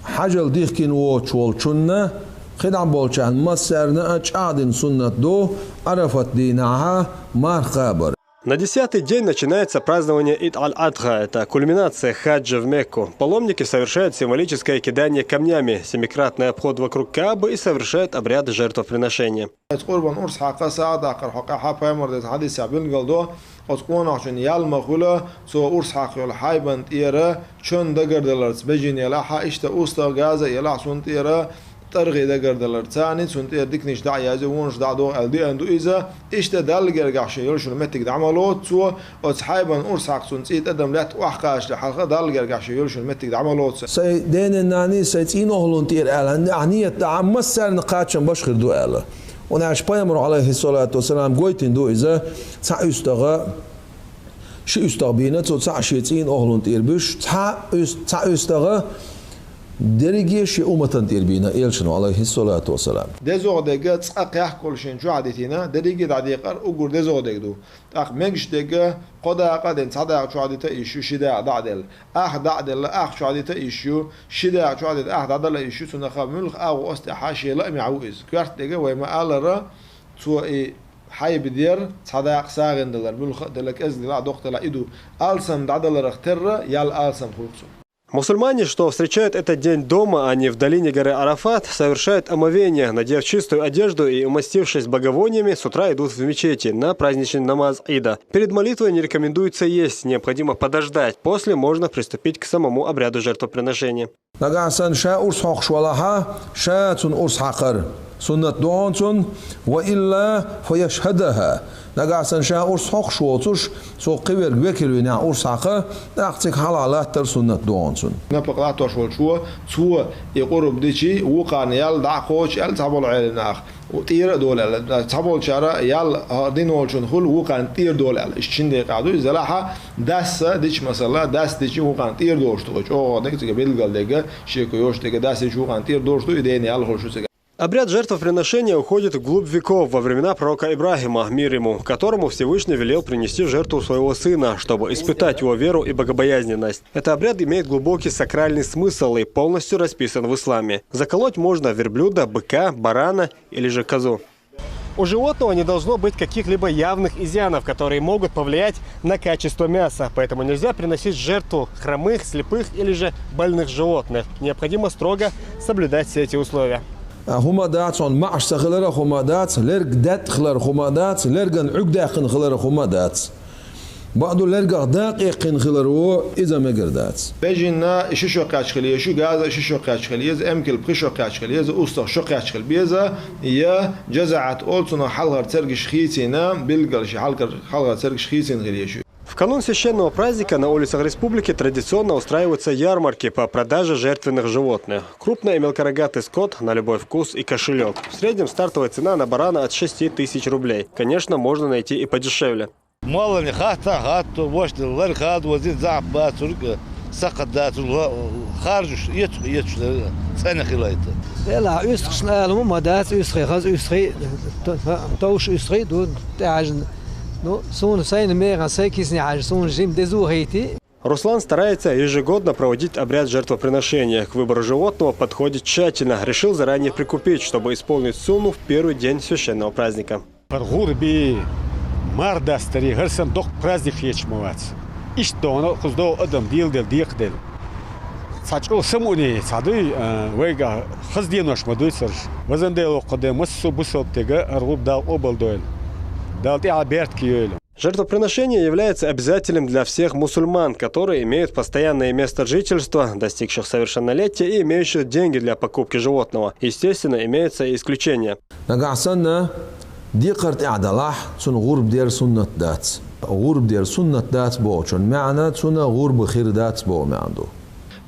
Speaker 22: حجل ديخكين وشول شنة خدع بولشان مسرنا أجعدين سنة دو عرفت دينها مار خابر.
Speaker 21: На 10-й день начинается празднование Ид-аль-Адха. Это кульминация хаджа в Мекку. Паломники совершают символическое кидание камнями, семикратный обход вокруг Каабы и совершают обряд жертвоприношения.
Speaker 23: ترغي دقر دلرتاني سنت ديكنيش دع يازونش دع دو الدي اندو اذا ايش تدلجر قاش يلش المتك دعملوت سو وصحابا ارسق سنت ادم لا وحقاش الحلقه دلجر قاش يلش المتك دعملوت
Speaker 22: سي دين الناني سيتين اهلون تير ال انيه دعم مسر نقاشن بشخر دو ال ونعش بيامر عليه الصلاه والسلام قويتين دو اذا تاع يستغى شي يستغبينه تاع شيتين اهلون تير بش تاع يستغى درجيش أمتن تربينا إلشنا عليه الصلاة والسلام.
Speaker 23: دزودة أقيح كل شيء جو عادتنا درجة دقيقة أقول دزودة دو. أخ مجش دقة قدا قدن صدق شو عادته إيشو شدة دعدل. دعدل شو عادته إيشو شدة شو عادته دعدل إيشو سنخا ملخ أو أستحاشي لا معوز. كارت دقة وما على سوى حي بدير صدق ساغن دلر ملخ دلك أزل لا دكتور لا إدو. ألسم دعدل اختر يال ألسم خلصو.
Speaker 21: Мусульмане, что встречают этот день дома, а не в долине горы Арафат, совершают омовение, надев чистую одежду и умастившись благовониями, с утра идут в мечети на праздничный намаз Ида. Перед молитвой не рекомендуется есть, необходимо подождать. После можно приступить к самому обряду жертвоприношения.
Speaker 22: نجاسن شاء أورس حق شوتش سو قبر بكلونا أورس حقه نأخذك حلالات ترسون الدوانسون.
Speaker 23: نبقى توشول شو يقرب ديشي وقع يال دعقوش يال تابول عليناخ وطير دول تابول شارع يال هردين والشون خل وقع طير دول إيشين دقيقة عدو زلاحة داس ديش مثلا داس ديشي وقع طير دورشتوش أو ديك تقبل قال ديك شيء كيوش ديك داس ديشي وقع طير دورشتو يدين يال خل شو
Speaker 21: Обряд жертвоприношения уходит вглубь веков, во времена пророка Ибрахима, мир ему, которому Всевышний велел принести в жертву своего сына, чтобы испытать его веру и богобоязненность. Этот обряд имеет глубокий сакральный смысл и полностью расписан в исламе. Заколоть можно верблюда, быка, барана или же козу. У животного не должно быть каких-либо явных изъянов, которые могут повлиять на качество мяса. Поэтому нельзя приносить в жертву хромых, слепых или же больных животных. Необходимо строго соблюдать все эти условия.
Speaker 22: بعضو لرجع دقيق خلره إذا ما قردات.
Speaker 23: بيجينا إيش شو قاتشخليه شو جاز إيش شو قاتشخليه إذا أمكل بخش شو قاتشخليه إذا أوسط شو قاتشخل بيزا هي جزعت أولتنا حلقة ترجش خيتنا بيلقى شيء حلقة ترجش خيتنا غير شو.
Speaker 21: В канун священного праздника на улицах республики традиционно устраиваются ярмарки по продаже жертвенных животных. Крупный и мелкорогатый скот на любой вкус и кошелек. В среднем стартовая цена на барана от 6 тысяч рублей. Конечно, можно найти и подешевле.
Speaker 2: مالني خاطر واش الغرخاد وزيد زعب باترك سقط ذات خارج يتش سنه خلايته
Speaker 5: لا يسخنا لهم مدات يسخي غاز يسخي توش يسخي دو تاعجن ну сон сайн мега сайкисни ажсон жим дезугейти.
Speaker 21: Руслан старается ежегодно проводить обряд жертвоприношения. К выбору животного подходит тщательно. Решил заранее прикупить, чтобы исполнить сумму в первый день священного праздника.
Speaker 6: مرد старый, герсен док праздник ечмовать. Иштоно хуздо адам дил дихдел. Сачо самуни сады вега хаздинош мадуйсер. Вазандел окаде массу бусоптега аргуб дал обалдойл. Дал ти аберт киёйл.
Speaker 21: Жертвоприношение является обязательным для всех мусульман, которые имеют постоянное место жительства, достигших совершеннолетия и имеющих деньги для покупки животного. Естественно, имеются и исключения.
Speaker 22: دي قرت اعدلاح سن غرب دير سنة دات غرب دير سنة دات بوچن معنا سنة غرب خير دات بو معندو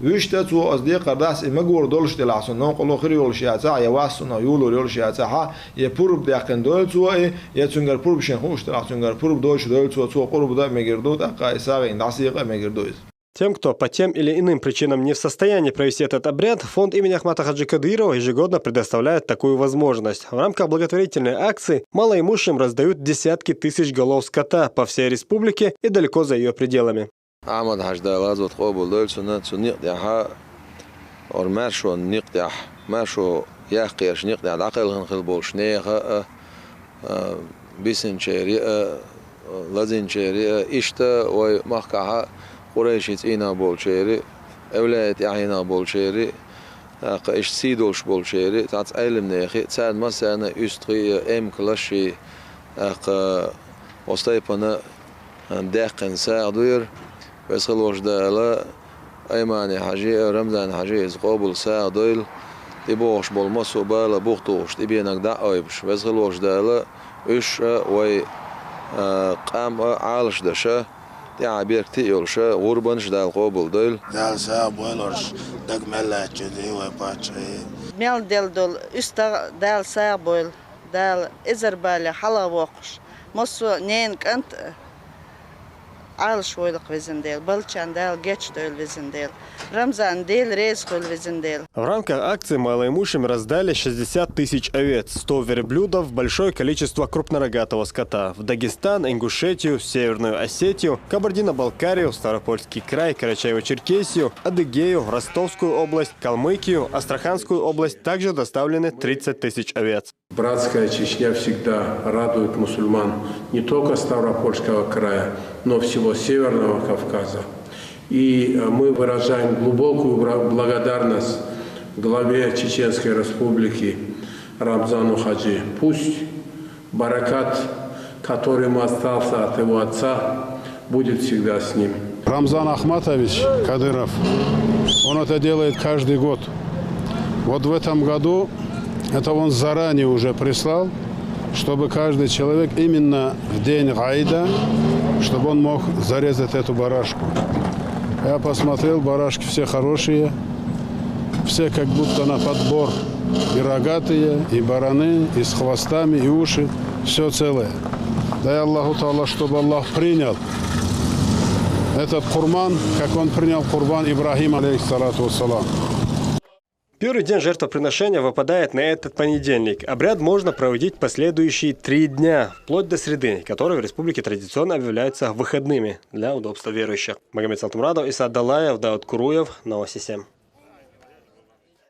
Speaker 23: ويشتا تو أصدقاء قرداس إمجور دولش تلعسون نون قلو خير يولش يعتا يواسون يولو يولش يعتا يبورب داقن دول تو يتسنجر بورب شنخوش تلعسونجر بورب دولش دول تو قرب دا مجردو دقا إساغ إندعسيق مجردوز.
Speaker 21: Тем, кто по тем или иным причинам не в состоянии провести этот обряд, фонд имени Ахмата Хаджи Кадырова ежегодно предоставляет такую возможность. В рамках благотворительной акции малоимущим раздают десятки тысяч голов скота по всей республике и далеко за ее пределами.
Speaker 24: قريشيت إينا بولشيري أولاد يعينا بولشيري قايش سيدوش بولشيري تعت أيلم نيخي تساعد مثلا يستغي أم كلاشي وستيبنا داقن ساعدوير ويسخلوش دالا أيماني حاجي رمضان حاجي إزقابل ساعدويل تبوش بالمسو بالا بوختوش تبينك دعايبش ويسخلوش دالا إيش وي قام عالش دشا يا بيرتي يولش غربانش دال قبول دل
Speaker 25: دال ساب ولش دق ملاتش دي وباتشي
Speaker 26: ميل دل دول استا دال سابول دال ازربالي حلا وقش مصو نين كنت عالش ويلق وزنديل بلچان دال геч дөл визендел Рамзан дел рейс хол визендел.
Speaker 21: В рамках акции малоимущим раздали 60 тысяч овец, 100 верблюдов, большое количество крупнорогатого скота. В Дагестан, Ингушетию, Северную Осетию, Кабардино-Балкарию, Ставропольский край, Карачаево-Черкесию, Адыгею, Ростовскую область, Калмыкию, Астраханскую область также доставлены 30 тысяч овец.
Speaker 27: Братская Чечня всегда радует мусульман не только Ставропольского края, но всего Северного Кавказа. И мы выражаем глубокую благодарность главе Чеченской Республики Рамзану Хаджи. Пусть баракат, которым остался от его отца, будет всегда с ним.
Speaker 28: Рамзан Ахматович Кадыров, он это делает каждый год. Вот в этом году это он заранее уже прислал, чтобы каждый человек именно в день Гайда, чтобы он мог зарезать эту барашку. Я посмотрел, барашки все хорошие, все как будто на подбор. И рогатые, и бараны, и с хвостами, и уши, все целое. Дай Аллаху Та'ала, чтобы Аллах принял этот курбан, как он принял курбан Ибрахим, алейхиссалату вассалам.
Speaker 21: Первый день жертвоприношения выпадает на этот понедельник. Обряд можно проводить последующие 3 дня, вплоть до среды, которые в республике традиционно объявляются выходными для удобства верующих. Магомед Салтумрадов, Исаат Далаев, Дауд Куруев, Новости 7.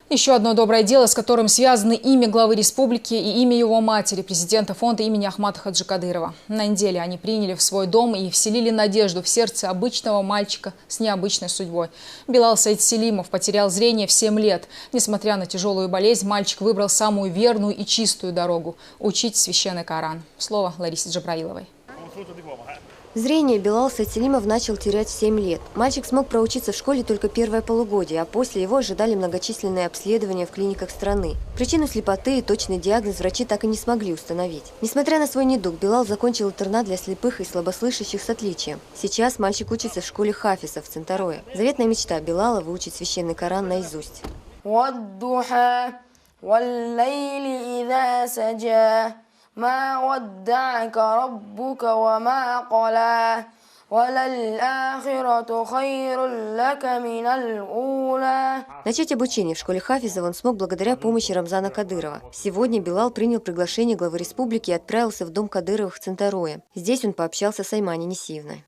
Speaker 1: Еще одно доброе дело, с которым связаны имя главы республики и имя его матери, президента фонда имени Ахмата Хаджи Кадырова. На неделе они приняли в свой дом и вселили надежду в сердце обычного мальчика с необычной судьбой. Билал Саид Селимов потерял зрение в 7 лет. Несмотря на тяжелую болезнь, мальчик выбрал самую верную и чистую дорогу – учить священный Коран. Слово Ларисе Джабраиловой.
Speaker 20: Зрение Билал Саид Селимов начал терять в 7 лет. Мальчик смог проучиться в школе только первое полугодие, а после его ожидали многочисленные обследования в клиниках страны. Причину слепоты и точный диагноз врачи так и не смогли установить. Несмотря на свой недуг, Билал закончил интернат для слепых и слабослышащих с отличием. Сейчас мальчик учится в школе хафизов в Центарое. Заветная мечта Билала – выучить священный Коран наизусть.
Speaker 3: ما ودعك ربك وما قلى وللآخرة خير لك من الأولى.
Speaker 20: Начать обучение в школе хафизов он смог благодаря помощи Рамзана Кадырова. Сегодня Билал принял приглашение главы республики и отправился в дом Кадыровых в Центарое. Здесь он пообщался с Аймани Несиевной.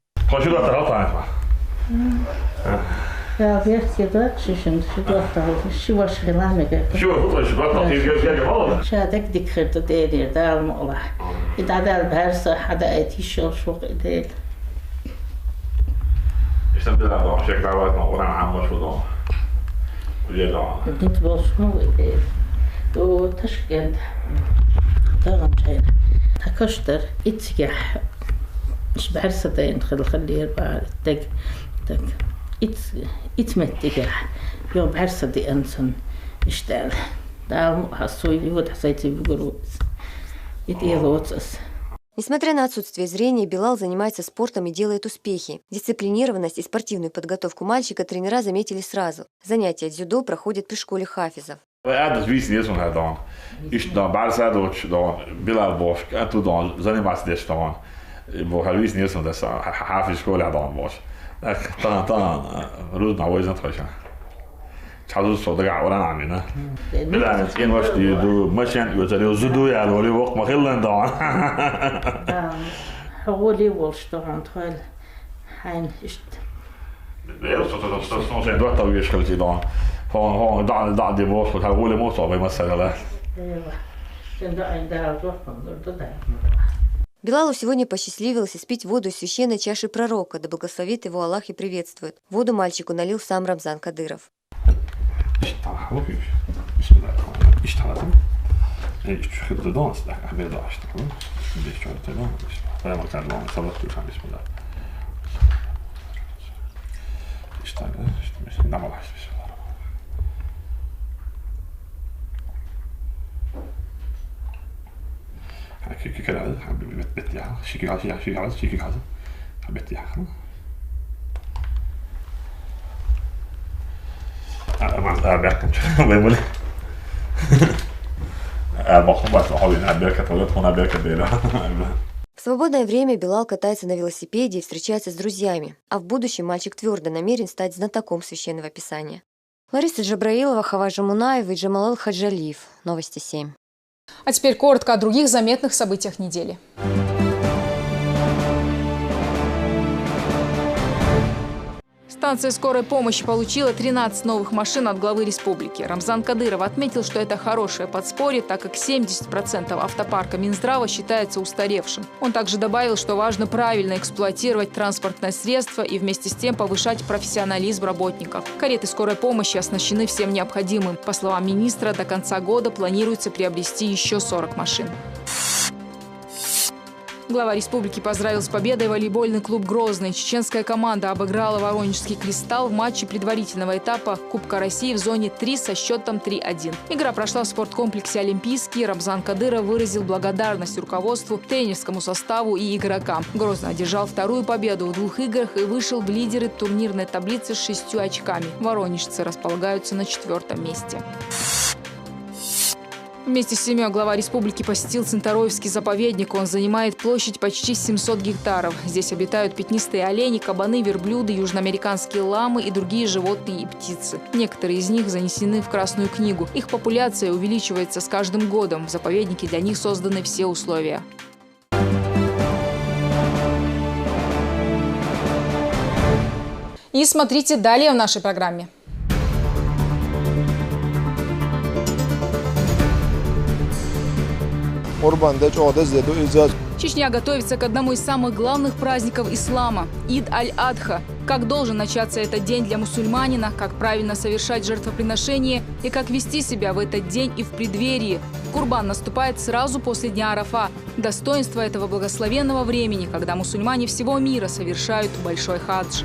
Speaker 20: Несмотря на отсутствие зрения, Билал занимается спортом и делает успехи. Дисциплинированность и спортивную подготовку мальчика тренера заметили сразу. Занятия дзюдо проходят при школе хафизов. Билалу сегодня посчастливилось испить воду из священной чаши пророка, да благословит его Аллах и приветствует. Воду мальчику налил сам Рамзан Кадыров. В свободное время Билал катается на велосипеде и встречается с друзьями, а в будущем мальчик твердо намерен стать знатоком священного писания. Лариса Джабраилова, Хаважа Мунаев и Джамалел Хаджалиев. Новости 7.
Speaker 1: А теперь коротко о других заметных событиях недели. Станция скорой помощи получила 13 новых машин от главы республики. Рамзан Кадыров отметил, что это хорошее подспорье, так как 70% автопарка Минздрава считается устаревшим. Он также добавил, что важно правильно эксплуатировать транспортное средство и вместе с тем повышать профессионализм работников. Кареты скорой помощи оснащены всем необходимым. По словам министра, до конца года планируется приобрести еще 40 машин. Глава республики поздравил с победой волейбольный клуб «Грозный». Чеченская команда обыграла воронежский «Кристалл» в матче предварительного этапа Кубка России в зоне 3 со счетом 3-1. Игра прошла в спорткомплексе «Олимпийский». Рамзан Кадыров выразил благодарность руководству, тренерскому составу и игрокам. «Грозный» одержал вторую победу в 2 играх и вышел в лидеры турнирной таблицы с 6 очками. Воронежцы располагаются на 4-м месте. Вместе с семьей глава республики посетил Центароевский заповедник. Он занимает площадь почти 700 гектаров. Здесь обитают пятнистые олени, кабаны, верблюды, южноамериканские ламы и другие животные и птицы. Некоторые из них занесены в Красную книгу. Их популяция увеличивается с каждым годом. В заповеднике для них созданы все условия. И смотрите далее в нашей программе. Чечня готовится к одному из самых главных праздников ислама – Ид аль-Адха. Как должен начаться этот день для мусульманина, как правильно совершать жертвоприношение и как вести себя в этот день и в преддверии. Курбан наступает сразу после дня Арафа. Достоинство этого благословенного времени, когда мусульмане всего мира совершают большой хадж.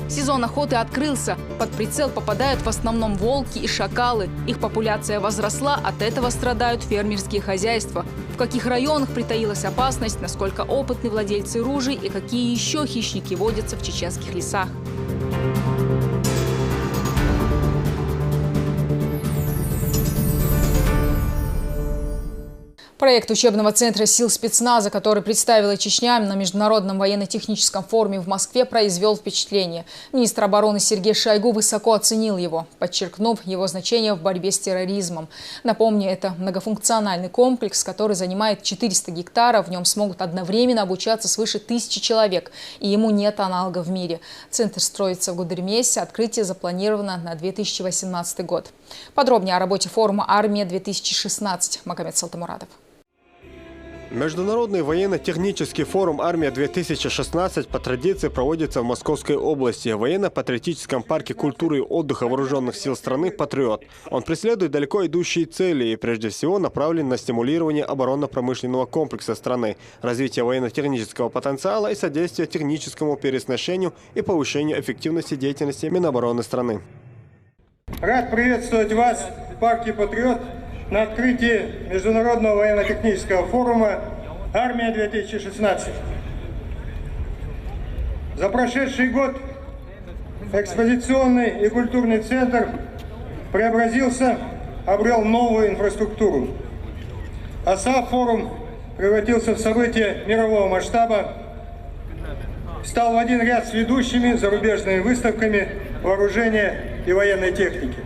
Speaker 1: Сезон охоты открылся. Под прицел попадают в основном волки и шакалы. Их популяция возросла, от этого страдают фермерские хозяйства. В каких районах притаилась опасность, насколько опытны владельцы ружей и какие еще хищники водятся в чеченских лесах. Проект учебного центра сил спецназа, который представила Чечня на Международном военно-техническом форуме в Москве, произвел впечатление. Министр обороны Сергей Шойгу высоко оценил его, подчеркнув его значение в борьбе с терроризмом. Напомню, это многофункциональный комплекс, который занимает 400 гектаров. В нем смогут одновременно обучаться свыше 1000 человек, и ему нет аналога в мире. Центр строится в Гудермесе, открытие запланировано на 2018 год. Подробнее о работе форума «Армия-2016». Магомед Салтамурадов.
Speaker 21: Международный военно-технический форум «Армия-2016» по традиции проводится в Московской области, в военно-патриотическом парке культуры и отдыха вооруженных сил страны «Патриот». Он преследует далеко идущие цели и прежде всего направлен на стимулирование оборонно-промышленного комплекса страны, развитие военно-технического потенциала и содействие техническому переоснащению и повышению эффективности деятельности Минобороны страны.
Speaker 4: Рад приветствовать вас в парке «Патриот» на открытии Международного военно-технического форума «Армия-2016». За прошедший год экспозиционный и культурный центр преобразился, обрел новую инфраструктуру. А сам форум превратился в событие мирового масштаба, стал в один ряд с ведущими зарубежными выставками вооружения и военной техники.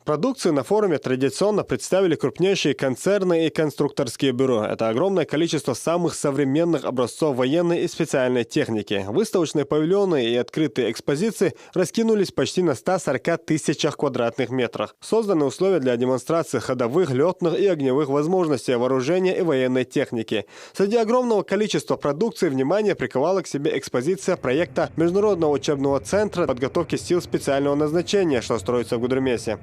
Speaker 21: Продукцию на форуме традиционно представили крупнейшие концерны и конструкторские бюро. Это огромное количество самых современных образцов военной и специальной техники. Выставочные павильоны и открытые экспозиции раскинулись почти на 140 тысячах квадратных метрах. Созданы условия для демонстрации ходовых, летных и огневых возможностей вооружения и военной техники. Среди огромного количества продукции внимание приковала к себе экспозиция проекта Международного учебного центра подготовки сил специального назначения, что строится в Гудермесе.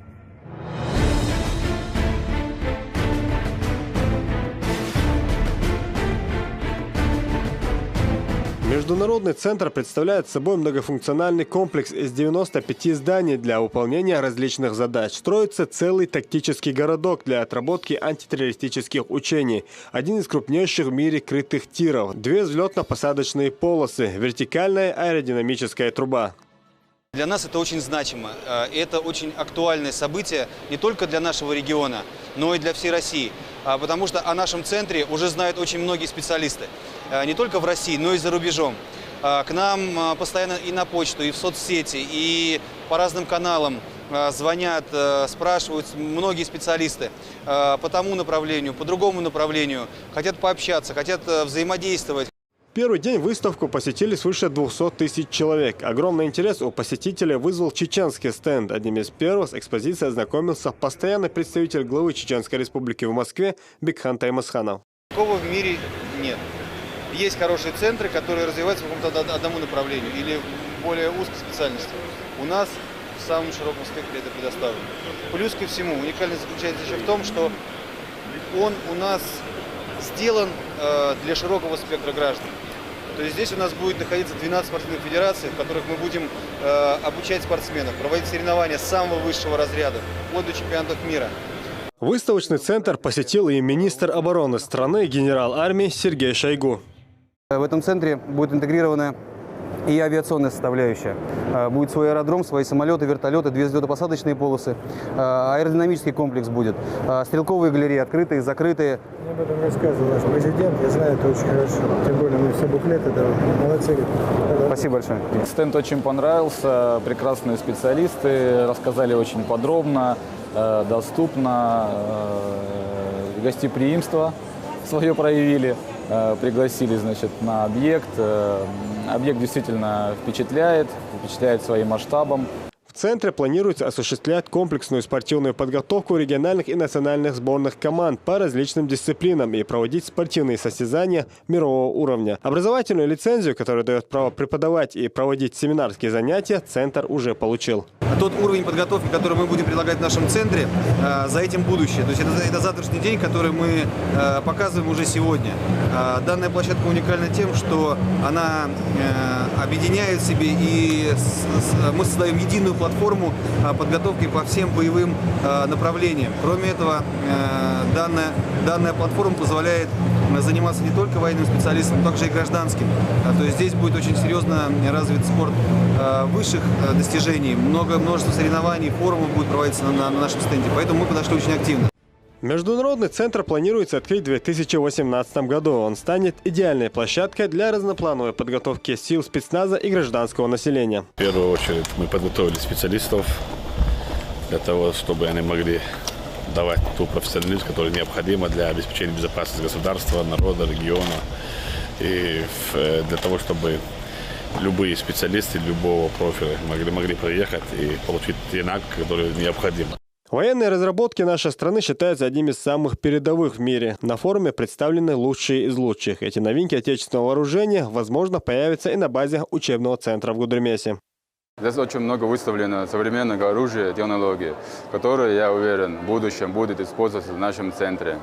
Speaker 21: Международный центр представляет собой многофункциональный комплекс из 95 зданий для выполнения различных задач. Строится целый тактический городок для отработки антитеррористических учений. Один из крупнейших в мире крытых тиров. 2 взлетно-посадочные полосы, вертикальная аэродинамическая труба.
Speaker 7: Для нас это очень значимо. Это очень актуальное событие не только для нашего региона, но и для всей России. Потому что о нашем центре уже знают очень многие специалисты. Не только в России, но и за рубежом. К нам постоянно и на почту, и в соцсети, и по разным каналам звонят, спрашивают многие специалисты по тому направлению, по другому направлению. Хотят пообщаться, хотят взаимодействовать.
Speaker 21: Первый день выставку посетили свыше 200 тысяч человек. Огромный интерес у посетителей вызвал чеченский стенд. Одним из первых с экспозицией ознакомился постоянный представитель главы Чеченской Республики в Москве Бекхан Таймасханов.
Speaker 7: Такого в мире нет. Есть хорошие центры, которые развиваются в каком-то одному направлению или в более узкой специальности. У нас в самом широком спектре это предоставлено. Плюс ко всему, уникальность заключается еще в том, что он у нас сделан для широкого спектра граждан. То есть здесь у нас будет находиться 12 спортивных федераций, в которых мы будем обучать спортсменов, проводить соревнования самого высшего разряда, вплоть до чемпионатов мира.
Speaker 21: Выставочный центр посетил и министр обороны страны, генерал армии Сергей Шойгу.
Speaker 8: В этом центре будет интегрирована и авиационная составляющая. Будет свой аэродром, свои самолеты, вертолеты, 2 взлетно-посадочные полосы. Аэродинамический комплекс будет. Стрелковые галереи, открытые, закрытые.
Speaker 4: Мне об этом рассказывал наш президент, я знаю это очень хорошо. Тем более мы все буклеты, да, молодцы.
Speaker 8: Спасибо большое.
Speaker 18: Стенд очень понравился, прекрасные специалисты, рассказали очень подробно, доступно, гостеприимство свое проявили. Пригласили, значит, на объект. Объект действительно впечатляет своим масштабом.
Speaker 21: В центре планируется осуществлять комплексную спортивную подготовку региональных и национальных сборных команд по различным дисциплинам и проводить спортивные состязания мирового уровня. Образовательную лицензию, которая дает право преподавать и проводить семинарские занятия, центр уже получил.
Speaker 7: Тот уровень подготовки, который мы будем предлагать в нашем центре, за этим будущее. То есть это завтрашний день, который мы показываем уже сегодня. Данная площадка уникальна тем, что она объединяет в себе, и мы создаем единую платформу подготовки по всем боевым направлениям. Кроме этого, данная платформа позволяет заниматься не только военным специалистом, но также и гражданским. То есть здесь будет очень серьезно развит спорт высших достижений. Множество соревнований, форумов будет проводиться на нашем стенде. Поэтому мы подошли очень активно.
Speaker 21: Международный центр планируется открыть в 2018 году. Он станет идеальной площадкой для разноплановой подготовки сил спецназа и гражданского населения.
Speaker 9: В первую очередь мы подготовили специалистов для того, чтобы они могли давать ту профессионализм, который необходимо для обеспечения безопасности государства, народа, региона. И для того, чтобы любые специалисты любого профиля могли приехать и получить те навыки, которые необходимы.
Speaker 21: Военные разработки нашей страны считаются одним из самых передовых в мире. На форуме представлены лучшие из лучших. Эти новинки отечественного вооружения, возможно, появятся и на базе учебного центра в Гудермесе.
Speaker 18: Здесь очень много выставлено современного оружия и технологий, которые, я уверен, в будущем будут использоваться в нашем центре.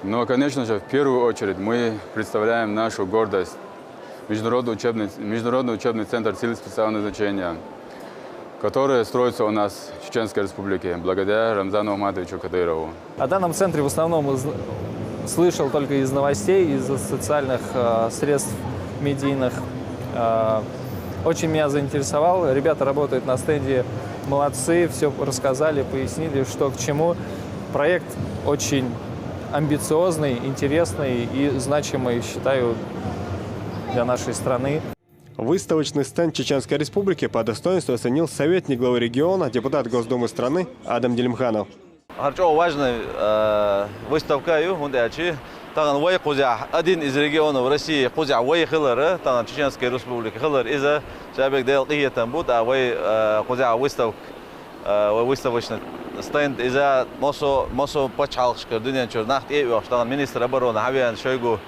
Speaker 18: Но, конечно же, в первую очередь мы представляем нашу гордость – Международный учебный центр сил специального назначения, который строится у нас в Чеченской Республике благодаря Рамзану Ахматовичу Кадырову.
Speaker 11: О данном центре в основном слышал только из новостей, из социальных средств медийных. Очень меня заинтересовал. Ребята работают на стенде, молодцы, все рассказали, пояснили, что к чему. Проект очень амбициозный, интересный и значимый, считаю, для нашей страны.
Speaker 21: Выставочный стенд Чеченской Республики по достоинству оценил советник главы региона, депутат Госдумы страны Адам Делимханов.
Speaker 12: Очень важная выставка. Один из регионов России, Чеченской Республики, выставочный стенд из-за Мосо Пачалшка, министр обороны Хавиан Шойгу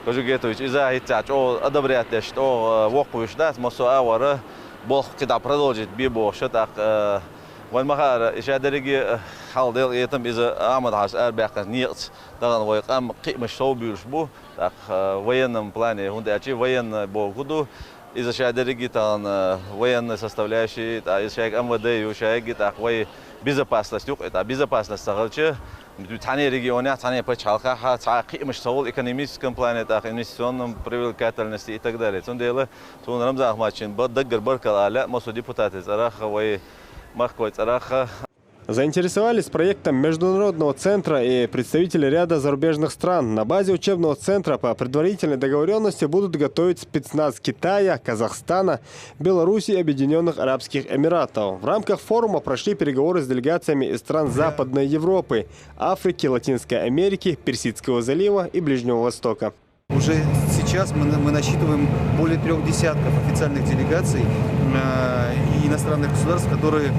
Speaker 12: Кожугетович, из-за этого одобряет, что вокуешь, да, Мосо Авара, Бог когда продолжит бибо, что так, والمخار إشادريجي حال ديل يتم إذا عمد عاش أربعة نيرت دارن ويقام قيمة شوبيرش بو تاخ военном плане هون دأشي военный بو كده إذا شادريجي تان военный составляющий إذا شايك МВД يوشايك تاخ وي безопасность юг это безопасность сагальче тани регионе тани почалка ха та قيمة شغل экономическом плане тах инвестиционном привлекательности и так далее. Тон дело тон Рамзан Ахматович بدقر بركة على مصر депутаты зараха وي
Speaker 21: Заинтересовались проектом Международного центра и представители ряда зарубежных стран. На базе учебного центра по предварительной договоренности будут готовить спецназ Китая, Казахстана, Беларуси и Объединенных Арабских Эмиратов. В рамках форума прошли переговоры с делегациями из стран Западной Европы, Африки, Латинской Америки, Персидского залива и Ближнего Востока.
Speaker 7: Уже сейчас мы насчитываем более 3 десятков официальных делегаций и иностранных государств, которые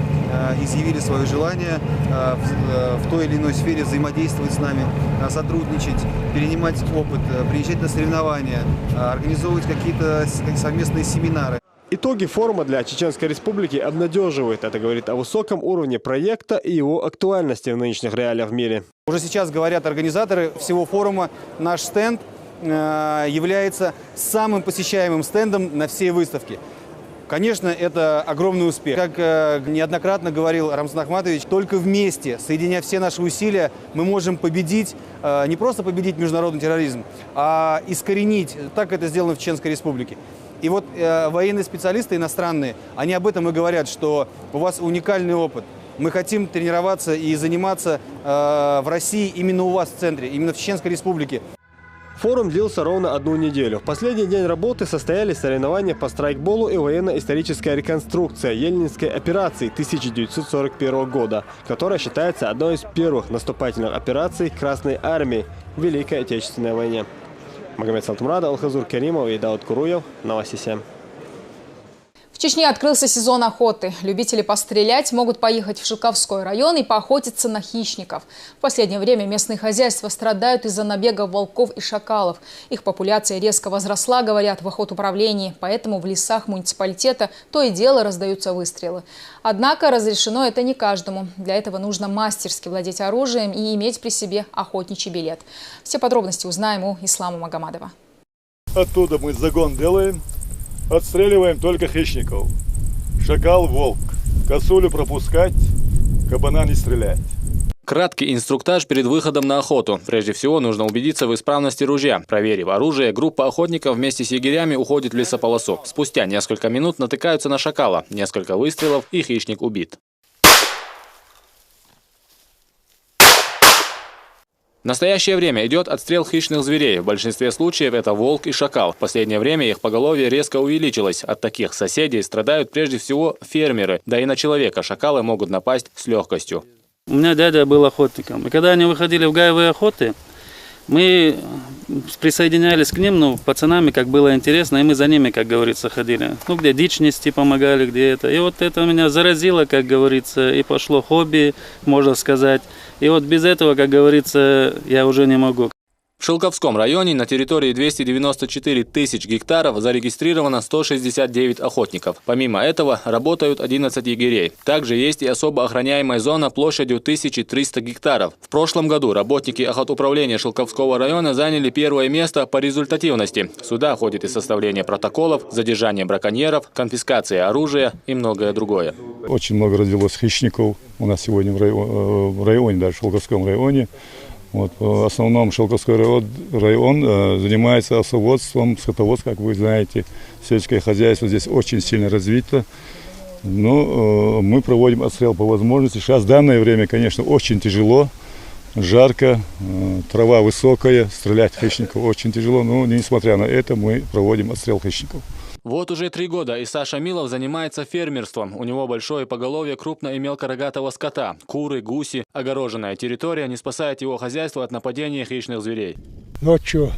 Speaker 7: изъявили свое желание в той или иной сфере взаимодействовать с нами, сотрудничать, перенимать опыт, приезжать на соревнования, организовывать какие-то совместные семинары.
Speaker 21: Итоги форума для Чеченской Республики обнадеживают. Это говорит о высоком уровне проекта и его актуальности в нынешних реалиях в мире.
Speaker 7: Уже сейчас говорят организаторы всего форума, наш стенд является самым посещаемым стендом на всей выставке. Конечно, это огромный успех. Как неоднократно говорил Рамзан Ахматович, только вместе, соединяя все наши усилия, мы можем победить, не просто победить международный терроризм, а искоренить, так это сделано в Чеченской Республике. И вот военные специалисты иностранные, они об этом и говорят, что у вас уникальный опыт. Мы хотим тренироваться и заниматься в России именно у вас в центре, именно в Чеченской Республике.
Speaker 21: Форум длился ровно 1 неделю. В последний день работы состоялись соревнования по страйкболу и военно-историческая реконструкция Ельнинской операции 1941 года, которая считается одной из первых наступательных операций Красной Армии в Великой Отечественной войне. Магомед Салтмурада, Алхазур Каримов и Дауд Куруев. Новости 7.
Speaker 1: В Чечне открылся сезон охоты. Любители пострелять могут поехать в Шелковской район и поохотиться на хищников. В последнее время местные хозяйства страдают из-за набега волков и шакалов. Их популяция резко возросла, говорят в охотуправлении, поэтому в лесах муниципалитета то и дело раздаются выстрелы. Однако разрешено это не каждому. Для этого нужно мастерски владеть оружием и иметь при себе охотничий билет. Все подробности узнаем у Ислама Магомадова.
Speaker 2: Оттуда мы загон делаем. Отстреливаем только хищников. Шакал, волк. Косулю пропускать, кабана не стрелять.
Speaker 11: Краткий инструктаж перед выходом на охоту. Прежде всего, нужно убедиться в исправности ружья. Проверив оружие, группа охотников вместе с егерями уходит в лесополосу. Спустя несколько минут натыкаются на шакала. Несколько выстрелов, и хищник убит. В настоящее время идет отстрел хищных зверей. В большинстве случаев это волк и шакал. В последнее время их поголовье резко увеличилось. От таких соседей страдают прежде всего фермеры. Да и на человека шакалы могут напасть с легкостью.
Speaker 10: У меня дядя был охотником. И когда они выходили в гаевые охоты, мы присоединялись к ним, пацанами, как было интересно, и мы за ними, как говорится, ходили. Где дичь нести помогали, где это. И вот это меня заразило, как говорится, и пошло хобби, можно сказать. И вот без этого, как говорится, я уже не могу.
Speaker 11: В Шелковском районе на территории 294 тысяч гектаров зарегистрировано 169 охотников. Помимо этого работают 11 егерей. Также есть и особо охраняемая зона площадью 1300 гектаров. В прошлом году работники охотуправления Шелковского района заняли первое место по результативности. Сюда входит и составление протоколов, задержание браконьеров, конфискация оружия и многое другое.
Speaker 2: Очень много развелось хищников у нас сегодня в районе, даже в Шелковском районе. Вот, в основном Шелковской район занимается овцеводством, скотоводством, как вы знаете. Сельское хозяйство здесь очень сильно развито. Но мы проводим отстрел по возможности. Сейчас в данное время, конечно, очень тяжело, жарко, трава высокая, стрелять хищников очень тяжело. Но несмотря на это, мы проводим отстрел хищников.
Speaker 11: Вот уже 3 года и Саша Милов занимается фермерством. У него большое поголовье крупно- и мелкорогатого скота. Куры, гуси. Огороженная территория не спасает его хозяйство от нападения хищных зверей.
Speaker 13: Ночью,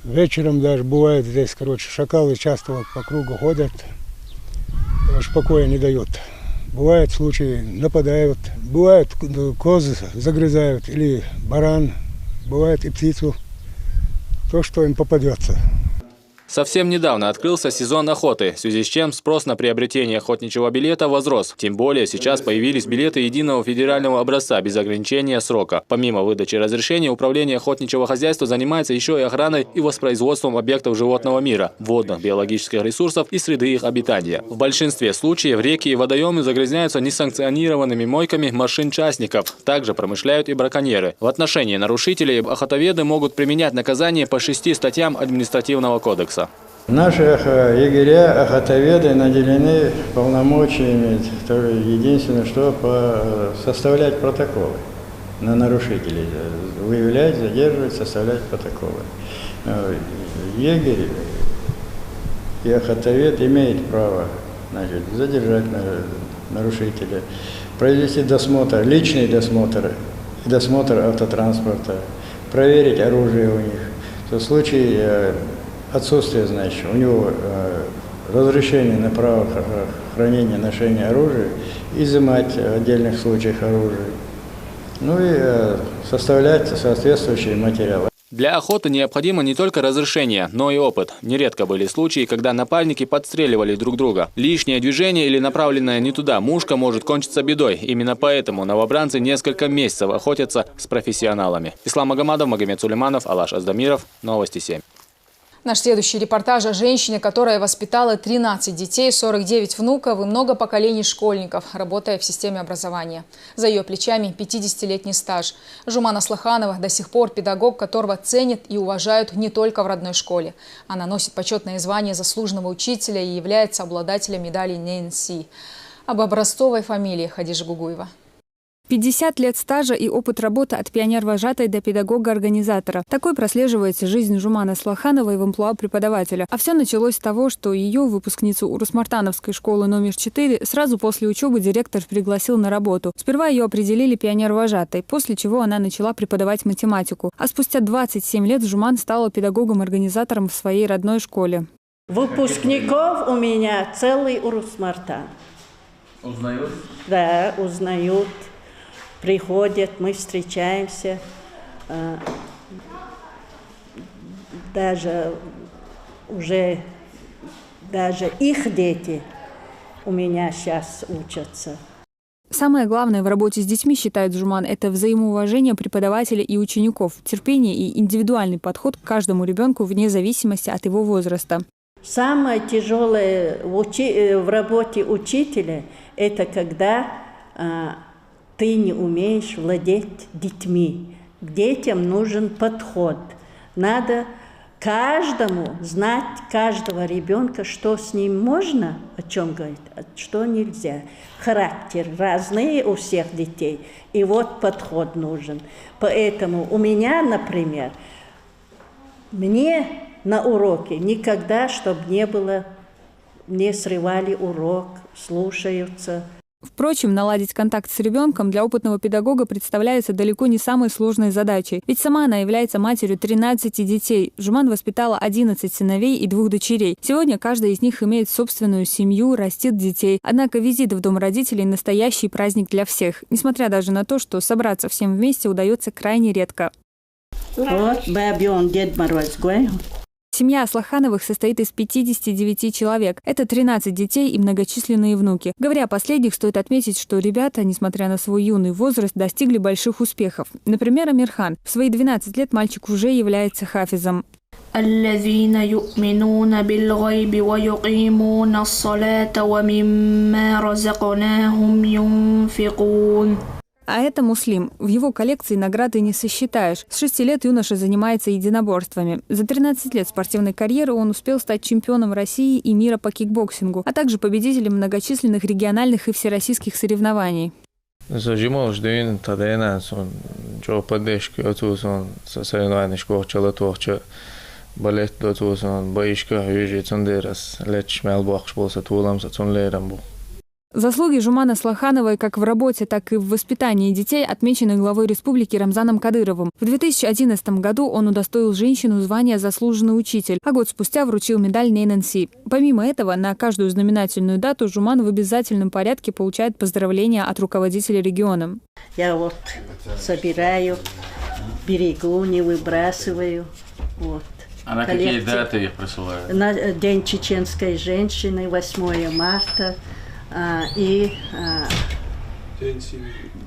Speaker 13: вечером даже бывает здесь, шакалы часто вот по кругу ходят. Покоя не дают. Бывают случаи, нападают. Бывает, козы загрызают или баран. Бывает и птицу. То, что им попадется.
Speaker 11: Совсем недавно открылся сезон охоты, в связи с чем спрос на приобретение охотничьего билета возрос. Тем более сейчас появились билеты единого федерального образца без ограничения срока. Помимо выдачи разрешения, управление охотничьего хозяйства занимается еще и охраной и воспроизводством объектов животного мира, водных биологических ресурсов и среды их обитания. В большинстве случаев реки и водоемы загрязняются несанкционированными мойками машин частников. Также промышляют и браконьеры. В отношении нарушителей охотоведы могут применять наказание по 6 статьям административного кодекса.
Speaker 14: Наши егеря, охотоведы наделены полномочиями, единственное, что составлять протоколы на нарушителей, выявлять, задерживать, составлять протоколы. Егерь и охотовед имеют право, задержать нарушителя, произвести досмотр, личный досмотр, досмотр автотранспорта, проверить оружие у них. В случае отсутствие, у него разрешение на право хранения, ношения оружия, изымать в отдельных случаях оружие, и составлять соответствующие материалы.
Speaker 11: Для охоты необходимо не только разрешение, но и опыт. Нередко были случаи, когда напальники подстреливали друг друга. Лишнее движение или направленная не туда мушка может кончиться бедой. Именно поэтому новобранцы несколько месяцев охотятся с профессионалами. Ислам Магомадов, Магомед Сулейманов, Алаш Аздамиров. Новости 7.
Speaker 1: Наш следующий репортаж о женщине, которая воспитала 13 детей, 49 внуков и много поколений школьников, работая в системе образования. За ее плечами 50-летний стаж. Жумана Слаханова до сих пор педагог, которого ценят и уважают не только в родной школе. Она носит почетное звание заслуженного учителя и является обладателем медали НСИ. Об образцовой фамилии Хадижа Гугуева.
Speaker 15: 50 лет стажа и опыт работы от пионер-вожатой до педагога-организатора. Такой прослеживается жизнь Жуманы Слахановой в амплуа преподавателя. А все началось с того, что ее, выпускницу Урус-Мартановской школы номер 4, сразу после учебы директор пригласил на работу. Сперва ее определили пионер-вожатой, после чего она начала преподавать математику. А спустя 27 лет Жуман стала педагогом-организатором в своей родной школе.
Speaker 5: Выпускников у меня целый Урус-Мартан.
Speaker 6: Узнают?
Speaker 5: Да, узнают. Приходят, мы встречаемся. Даже их дети у меня сейчас учатся.
Speaker 15: Самое главное в работе с детьми, считает Жуман, это взаимоуважение преподавателя и учеников, терпение и индивидуальный подход к каждому ребенку вне зависимости от его возраста.
Speaker 5: Самое тяжелое в работе учителя – это когда ты не умеешь владеть детьми. К детям нужен подход. Надо каждому знать, каждого ребенка, что с ним можно, о чем говорить, а что нельзя. Характер разный у всех детей, и вот подход нужен. Поэтому у меня, например, мне на уроке никогда, чтобы не срывали урок, слушаются.
Speaker 15: Впрочем, наладить контакт с ребенком для опытного педагога представляется далеко не самой сложной задачей. Ведь сама она является матерью 13 детей. Жуман воспитала 11 сыновей и 2 дочерей. Сегодня каждая из них имеет собственную семью, растит детей. Однако визит в дом родителей – настоящий праздник для всех. Несмотря даже на то, что собраться всем вместе удается крайне редко. Семья Аслахановых состоит из 59 человек. Это 13 детей и многочисленные внуки. Говоря о последних, стоит отметить, что ребята, несмотря на свой юный возраст, достигли больших успехов. Например, Амирхан. В свои 12 лет мальчик уже является хафизом.
Speaker 3: الذين يؤمنون بالغيب ويقيمون الصلاة ومما رزقناهم ينفقون.
Speaker 15: А это Муслим. В его коллекции награды не сосчитаешь. С 6 лет юноша занимается единоборствами. За 13 лет спортивной карьеры он успел стать чемпионом России и мира по кикбоксингу, а также победителем многочисленных региональных и всероссийских соревнований. Заслуги Жуманы Аслахановой как в работе, так и в воспитании детей отмечены главой республики Рамзаном Кадыровым. В 2011 году он удостоил женщину звания «Заслуженный учитель», а год спустя вручил медаль Нейнанси. Помимо этого, на каждую знаменательную дату Жуман в обязательном порядке получает поздравления от руководителя региона.
Speaker 5: Я вот собираю, берегу, не выбрасываю. Вот.
Speaker 6: А на какие даты их присылают?
Speaker 5: На День чеченской женщины, 8 марта. И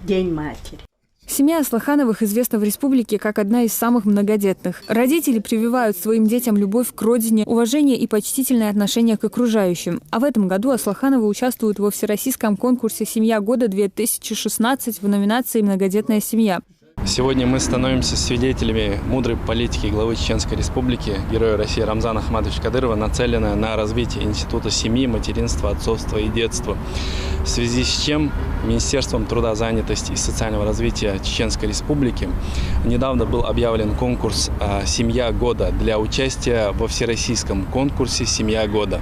Speaker 5: День матери.
Speaker 15: Семья Аслахановых известна в республике как одна из самых многодетных. Родители прививают своим детям любовь к родине, уважение и почтительное отношение к окружающим. А в этом году Аслахановы участвуют во всероссийском конкурсе «Семья года-2016» в номинации «Многодетная семья».
Speaker 16: Сегодня мы становимся свидетелями мудрой политики главы Чеченской Республики, героя России Рамзана Ахматовича Кадырова, нацеленной на развитие Института семьи, материнства, отцовства и детства. В связи с чем Министерством труда, занятости и социального развития Чеченской Республики недавно был объявлен конкурс «Семья года» для участия во всероссийском конкурсе «Семья года».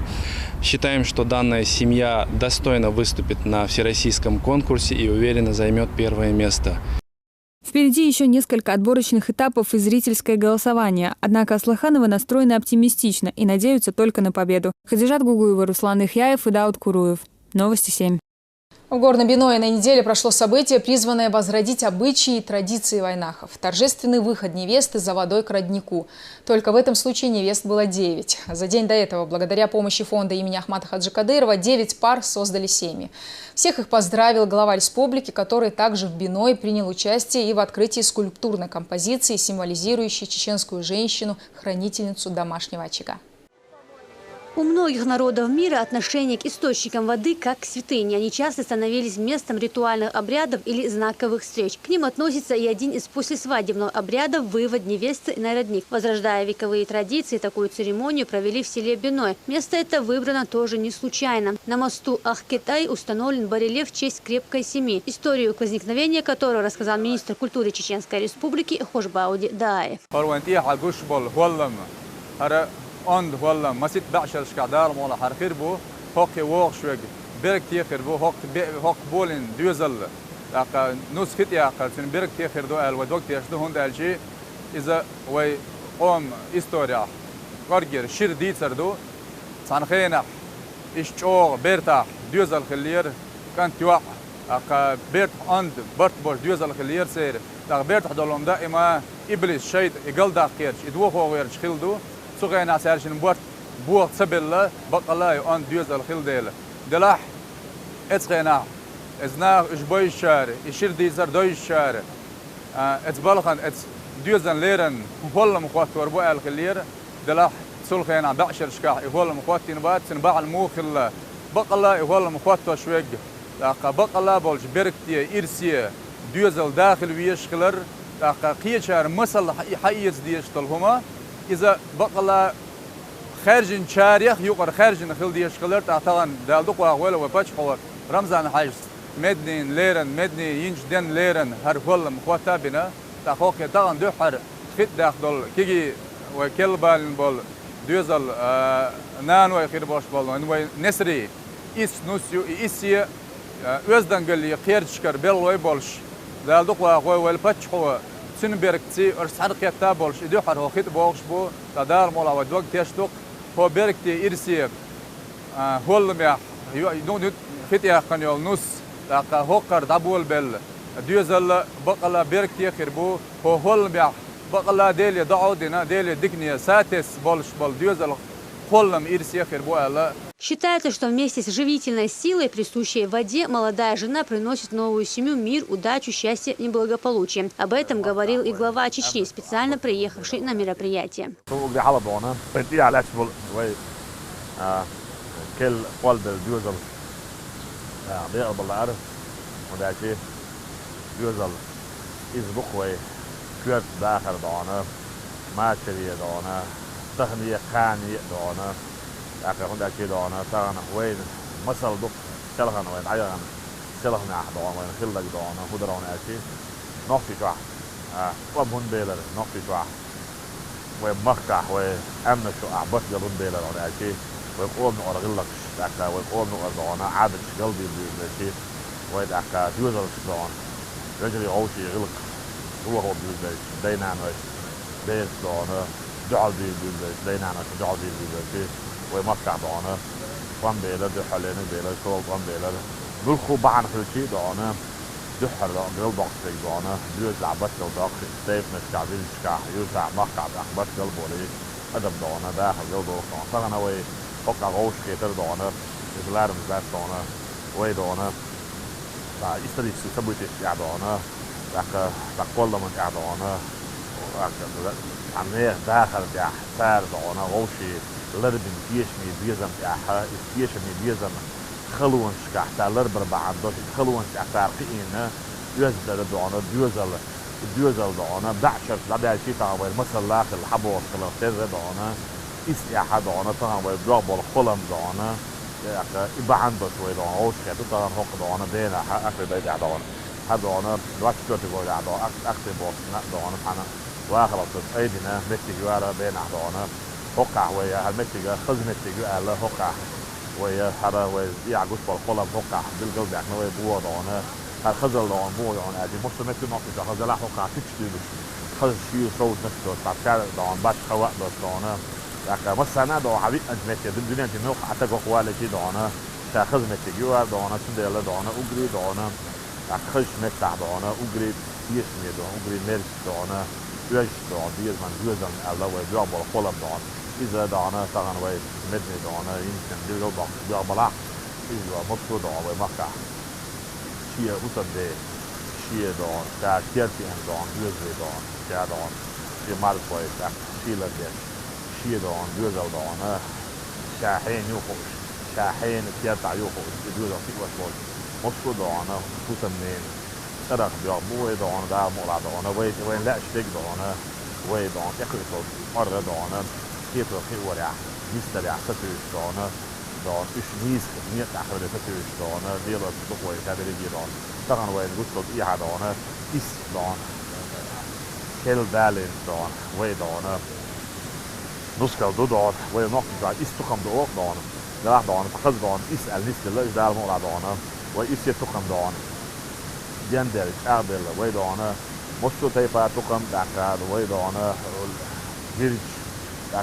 Speaker 16: Считаем, что данная семья достойно выступит на всероссийском конкурсе и уверенно займет первое место.
Speaker 15: Впереди еще несколько отборочных этапов и зрительское голосование. Однако Аслахановы настроены оптимистично и надеются только на победу. Хадижат Гугуева, Руслан Ихяев и Дауд Куруев. Новости 7.
Speaker 1: В Горном Биное на неделе прошло событие, призванное возродить обычаи и традиции вайнахов. Торжественный выход невесты за водой к роднику. Только в этом случае невест было 9. За день до этого, благодаря помощи фонда имени Ахмата Хаджи Кадырова, 9 пар создали семьи. Всех их поздравил глава республики, который также в Биное принял участие и в открытии скульптурной композиции, символизирующей чеченскую женщину, хранительницу домашнего очага.
Speaker 17: У многих народов мира отношение к источникам воды как к святыне. Они часто становились местом ритуальных обрядов или знаковых встреч. К ним относится и один из послесвадебных обрядов – вывод невесты на родник. Возрождая вековые традиции, такую церемонию провели в селе Биной. Место это выбрано тоже не случайно. На мосту Ахкетай установлен барельеф в честь крепкой семьи, историю к возникновению которого рассказал министр культуры Чеченской Республики Хошбауди Даев.
Speaker 19: آن والله مسجد بعشر شکدار مولا حرخیر بو حق واق شوگ برک تیخر بو حق بولن دوزل لقى نسخت يا قرتن برك تيخر دو الودوق تيشدو هند الشيء إذا وي قوم إستوريا قرجر شير دي تردو صنخينا إشجع بيرتا ديوزل خلير كان توقع بيرت عند برت بوش ديوزل خلير سير بيرت حدولهم دائما إبليس شيء يقل داقيرش يدوه هو غير خلدو سوغينا سيرشن برت بوق سبلا بقلا عند ديوزل خلديل دلاح اتخينا ازنا إشبوي الشارع يشير ديزر دوي الشارع اتبالخن ات ديوزن ليرن هولا مخوات وربوع الخلير دلاح سلخينا بعشر شكاح هولا مخواتين بات سنباع الموخل بقلا هولا مخوات وشويق لقى بقلا بولش بركتي إرسية ديوزل داخل ويشخلر لقى قيشار مسل حيز ديشتلهما إذا بقلا خارجين شاريخ يقر خارجين خل ديشخلر طبعا دالدق وغولا وباتشخور رمزان حاجز مدنين ليرن مدني ينجدن ليرن هر هولا مخواتا بنا تاخوك طبعا دوحر خد داخل كيجي وكل بالن بول ديوزل نان وخير باش بول ونوي نسري إس نوسيو إسيا özden gölü qiyar çıkar bel oy bolş daldıqla qoy vel paçqo sinberkti örsarqiyatda bolş idi har hoqit bolş bu tadar mola ve dog teştuq ho berkti irsi hollum ya don't fit ya kan yol nus taqa hoqar dabul bel düzel baqala berkti khirbu ho hollum ya baqala deli daudina deli dikniya sates bolş bol düzel hollum irsi khirbu ala.
Speaker 17: Считается, что вместе с живительной силой, присущей воде, молодая жена приносит в новую семью мир, удачу, счастье и благополучие. Об этом говорил и глава Чечни, специально приехавший на мероприятие.
Speaker 20: أخي هندا كده أنا تانا وين مسال دق شلخنا وين عيان شلخنا أحد وين خلك ده أنا هو درون أشي نقطي كوا وبهون بيلر نقطي كوا وين مخكع وين أمن شو أعبس جبهون بيلر أنا أشي ويقوم نقر غلق أكا ويقوم نقر ده أنا عادة قلبي بالشي وين أكا جوزل ده أنا رجلي عوشي غلق هو بالبيت دينا أنا بيت ده أنا جعل بالبيت دينا أنا جعل بالبيت ومقطع دعنا قام بيلا دحلين بيلا شغل قام بيلا بالخو بعن كل شيء دعنا دحر قلب بقصي دعنا بيوز عباس لو داخل سيف نشكعبيل شكاح يوسع مقطع عباس قلب ولي أدب دعنا داخل قلب وقصنا صغنا وي قطع غوش كتر دعنا إزلار مزاس دعنا وي دعنا يستري سبوي تشيع دعنا تقول من دعنا عميه داخل يا حسار دعنا غوشي لربن تيشمي بيزم تاعها تيشمي بيزم خلون شكاح تاع لربر بعد دوش خلون تاع تارقينا يزدل دعنا ديوزل دعنا بعشر لبع شي تاع المثل الاخر الحبو والخلاص دعنا استياحه دعنا تاع بلوغ الخلم دعنا يبقى عنده شويه دعنا اوش كده تاع نوق دعنا بين اخر بيت دعنا هذا دعنا الوقت توتي بقول دعنا اخر بوس دعنا حنا واخلص ايدنا متي جواره بين دعنا هقع ويا هالمتجة خزمتجة على هقع ويا هذا ويا عجوز بالقلم هقع بالجلد يعني ويا بوا دعنا هالخزل دعنا بوا دعنا عادي مش متى نقطة خزل هقع تشتري خزل شيء صوت نفسه بعد كده دعنا باش خواء بس دعنا لكن مثلا أنا دعنا حبيب أنت متى بالدنيا أنت نوقع حتى قوالة شيء دعنا خزمتجة دعنا سندي الله دعنا أجري دعنا خش متى دعنا أجري يسمي دعنا أجري ميرس دعنا يوش دعنا ديز من جوزن الله ويا بالقلم دعنا إذا دعنا طبعا وين مدني دعنا يمكن دلوا بلع إذا مطلوب دعنا ومقع شيء وصل شيء دعنا تاع كيرتي عن دعنا جوزي دعنا تاع دعنا شيء مال كويس شيء لذيذ شيء دعنا جوزل دعنا شاحين يوخوش شاحين كيرتع يوخوش جوزل في وصل مطلوب دعنا وصل منين أرق بيعبوه دعنا ده مولع دعنا وين لا شتيك دعنا وين دعنا يخلص مرة دعنا كيف ورع مسترع ستوش دعنا دعنا إيش ميز كمية أخر ستوش دعنا ديلا تطوي كابل جيران طبعا وين قصة إيها دعنا إس دعنا كل بالين دعنا وين دعنا نسكال دو دعنا وين نقطة دعنا إس تقم دعوق دعنا ده دعنا فخذ دعنا إسأل نسكال لا إجدال مولع دعنا وإس يتقم دعنا جندل أعدل وين دعنا مشتو تيفا تقم دعنا وين دعنا هيرج